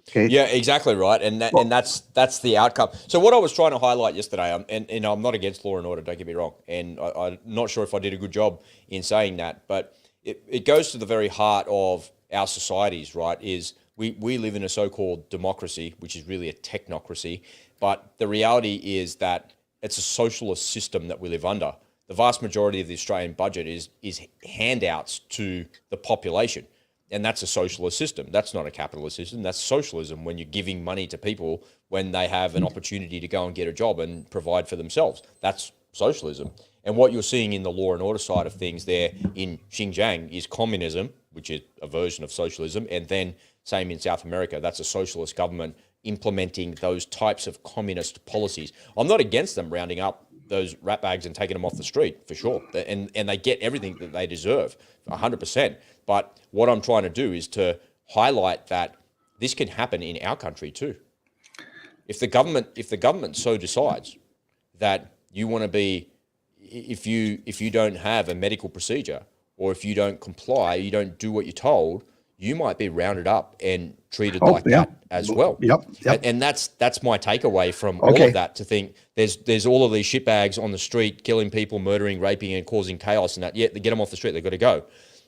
Okay. Yeah, exactly right, and that's the outcome. So what I was trying to highlight yesterday, and I'm not against law and order, don't get me wrong, and I'm not sure if I did a good job in saying that, but it goes to the very heart of our societies, right? Is we live in a so-called democracy, which is really a technocracy, but the reality is that it's a socialist system that we live under. The vast majority of the Australian budget is handouts to the population. And that's a socialist system. That's not a capitalist system. That's socialism, when you're giving money to people when they have an opportunity to go and get a job and provide for themselves. That's socialism. And what you're seeing in the law and order side of things there in Xinjiang is communism, which is a version of socialism. And then same in South America, that's a socialist government implementing those types of communist policies. I'm not against them rounding up those rat bags and taking them off the street, for sure. And they get everything that they deserve, 100%. But what I'm trying to do is to highlight that this can happen in our country too. If the government so decides that you want to be, if you don't have a medical procedure, or if you don't comply, you don't do what you're told, you might be rounded up and treated Oh, like yeah. that as well. Yep. And that's my takeaway from all Okay. of that, to think there's all of these shitbags on the street killing people, murdering, raping, and causing chaos, and that, yeah, they get them off the street, they've got to go.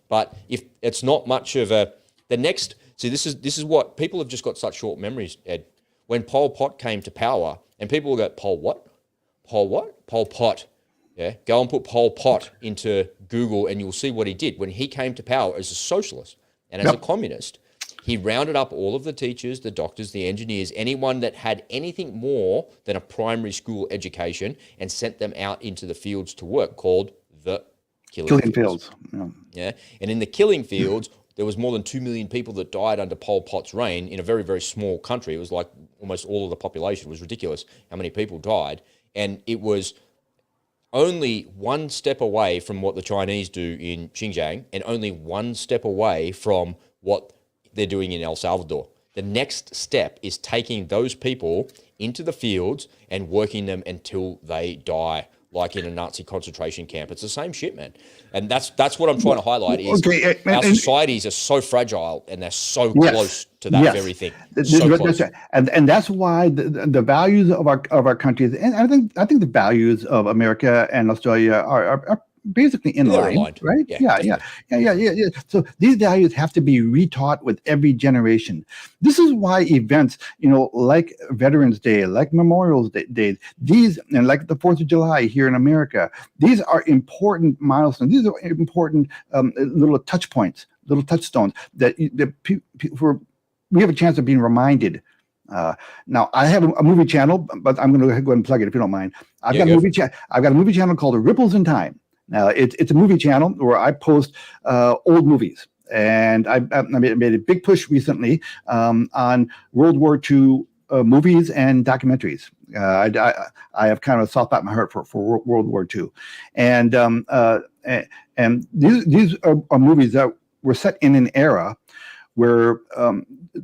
But if it's not much of this is what people have just got such short memories, Ed. When Pol Pot came to power, and people will go, Pol what? Pol what? Pol Pot. Yeah, go and put Pol Pot into Google and you'll see what he did. When he came to power as a socialist and as a communist, he rounded up all of the teachers, the doctors, the engineers, anyone that had anything more than a primary school education, and sent them out into the fields to work, called the killing fields. Yeah, and in the killing fields, there was more than 2 million people that died under Pol Pot's reign in a very, very small country. It was like almost all of the population. It was ridiculous how many people died. And it was only one step away from what the Chinese do in Xinjiang, and only one step away from what they're doing in El Salvador. The next step is taking those people into the fields and working them until they die, like in a Nazi concentration camp. It's the same shit, man. And that's what I'm trying to highlight is our societies are so fragile, and they're so close to that very thing. So close. And that's why the values of our countries, and I think the values of America and Australia are basically in line, aligned. Right? Yeah. So these values have to be retaught with every generation. This is why events, like Veterans Day, like Memorial Day, these, and like the 4th of July here in America, these are important milestones. These are important little touch points, little touchstones that we have a chance of being reminded. Now I have a movie channel, but I'm going to go ahead and plug it if you don't mind. I've got a movie channel called Ripples in Time. Now, it's a movie channel where I post old movies, and I made a big push recently on World War II movies and documentaries. I have kind of a soft spot in my heart for World War II, and these are movies that were set in an era where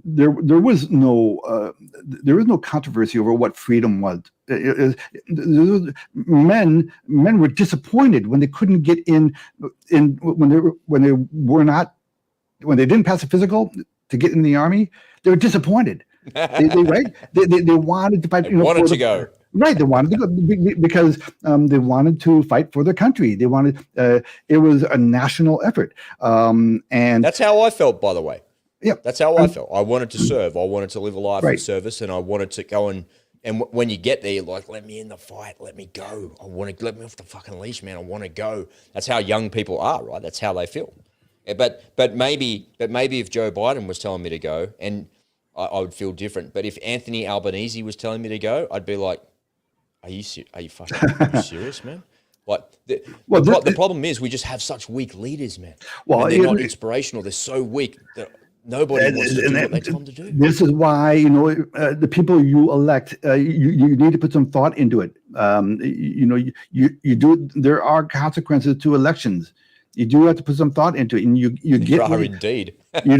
there was no controversy over what freedom was. Men were disappointed when they couldn't get in when they didn't pass a physical to get in the army. They were disappointed. They wanted to fight. They wanted to go. Right, they wanted to go because they wanted to fight for their country. They wanted. It was a national effort, and that's how I felt, by the way. Yeah, that's how I felt. I wanted to serve. I wanted to live a life of service, and I wanted to go and when you get there, you're like, let me in the fight, let me go. I want to let me off the fucking leash, man. I want to go. That's how young people are, right? That's how they feel. But maybe if Joe Biden was telling me to go, and I would feel different. But if Anthony Albanese was telling me to go, I'd be like, are you serious, man? Like the problem is we just have such weak leaders, man. Well, and they're not inspirational. They're so weak that nobody wants to do what they tell them to do. This is why the people you elect, you need to put some thought into it. You do. There are consequences to elections. You do have to put some thought into it, and you get. Indeed. You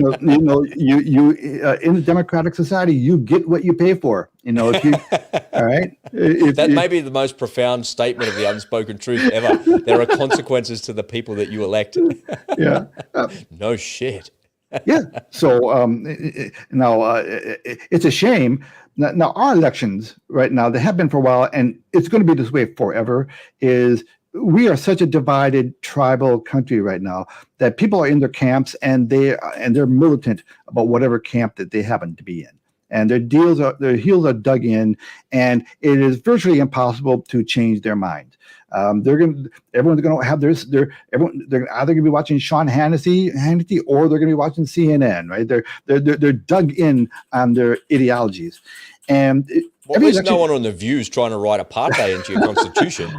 in the democratic society, you get what you pay for. If you, all right. That may be the most profound statement of the unspoken truth ever. There are consequences to the people that you elect. Yeah. No shit. Yeah. So now it's a shame. Now our elections right now, they have been for a while, and it's going to be this way forever. We are such a divided tribal country right now that people are in their camps, and they're militant about whatever camp that they happen to be in, and their heels are dug in, and it is virtually impossible to change their minds. Everyone's going to have they're either going to be watching Sean Hannity, or they're going to be watching CNN, right? They're dug in on their ideologies, and. Well, there's no one on the Views trying to write apartheid into your constitution.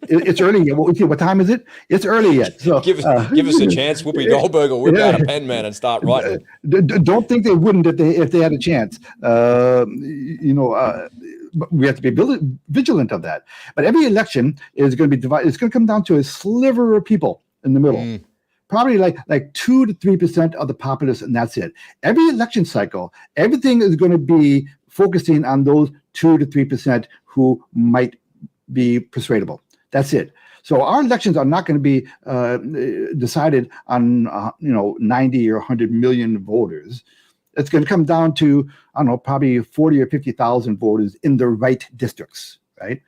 It's early yet. What time is it? It's early yet. So give us a chance. Whoopie Goldberg will whip out a pen, man, and start writing. Don't think they wouldn't if they had a chance. We have to be vigilant of that. But every election is going to be divided. It's going to come down to a sliver of people in the middle. Probably like 2 to 3% of the populace, and that's it. Every election cycle, everything is going to be focusing on those 2 to 3% who might be persuadable. That's it. So our elections are not going to be decided on 90 or 100 million voters. It's going to come down to, I don't know, probably 40 or 50,000 voters in the right districts, right?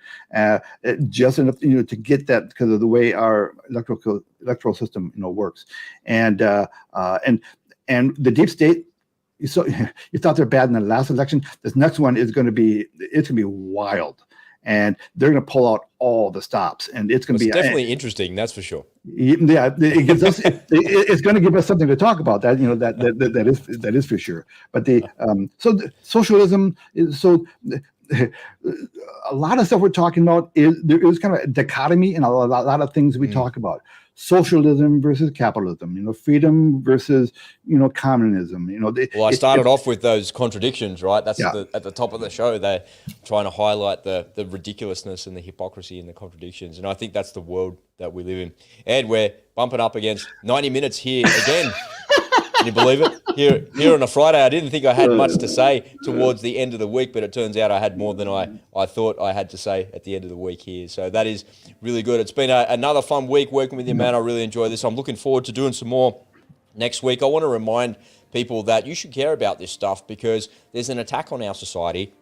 Just enough, to get that because of the way our electoral system, works. And the deep state, so you thought they're bad in the last election. This next one is going to be, it's going to be wild. And they're going to pull out all the stops, and it's going to be definitely interesting. That's for sure. Yeah, it gives us. It's going to give us something to talk about. That is for sure. But socialism is so. A lot of stuff we're talking about there is kind of a dichotomy in a lot of things we talk about. Socialism versus capitalism, freedom versus, communism. Well, I started off with those contradictions, right? That's at the top of the show. They're trying to highlight the ridiculousness and the hypocrisy and the contradictions. And I think that's the world that we live in. Ed, we're bumping up against 90 minutes here again. Can you believe it? Here on a Friday, I didn't think I had much to say towards the end of the week, but it turns out I had more than I thought I had to say at the end of the week here. So that is really good. It's been another fun week working with you, man. I really enjoy this. I'm looking forward to doing some more next week. I want to remind people that you should care about this stuff because there's an attack on our society,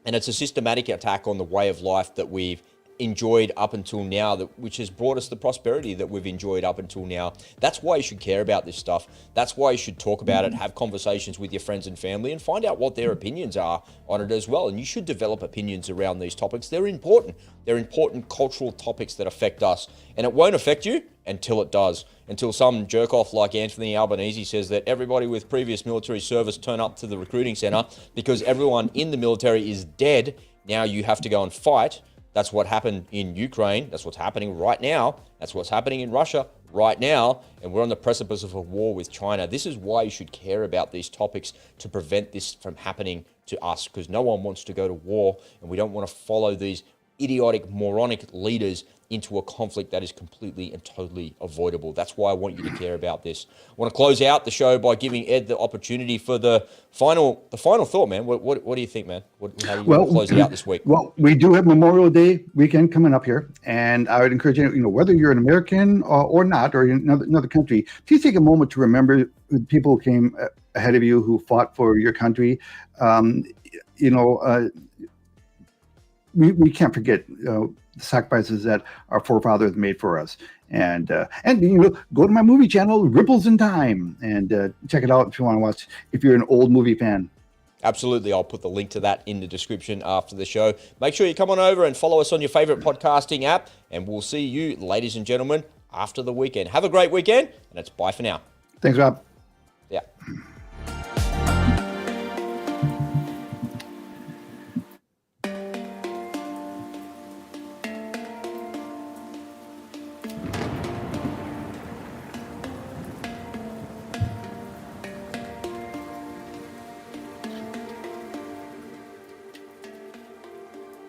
and it's a systematic attack on the way of life that we've enjoyed up until now, which has brought us the prosperity that we've enjoyed up until now. That's why you should care about this stuff. That's why you should talk about it, have conversations with your friends and family, and find out what their opinions are on it as well. And you should develop opinions around these topics. They're important. They're important cultural topics that affect us. And it won't affect you until it does. Until some jerk off like Anthony Albanese says that everybody with previous military service turn up to the recruiting center because everyone in the military is dead. Now you have to go and fight. That's what happened in Ukraine. That's what's happening right now. That's what's happening in Russia right now. And we're on the precipice of a war with China. This is why you should care about these topics, to prevent this from happening to us, because no one wants to go to war, and we don't want to follow these idiotic, moronic leaders into a conflict that is completely and totally avoidable. That's why I want you to care about this. I want to close out the show by giving Ed the opportunity for the final thought, man. What do you think, man? How do you want to close it out this week? Well, we do have Memorial Day weekend coming up here, and I would encourage you, whether you're an American or not, or in another country, please take a moment to remember the people who came ahead of you, who fought for your country. We can't forget the sacrifices that our forefathers made for us. And go to my movie channel, Ripples in Time, and check it out if you want to watch, if you're an old movie fan. Absolutely. I'll put the link to that in the description after the show. Make sure you come on over and follow us on your favorite podcasting app, and we'll see you, ladies and gentlemen, after the weekend. Have a great weekend, and it's bye for now. Thanks, Rob. Yeah.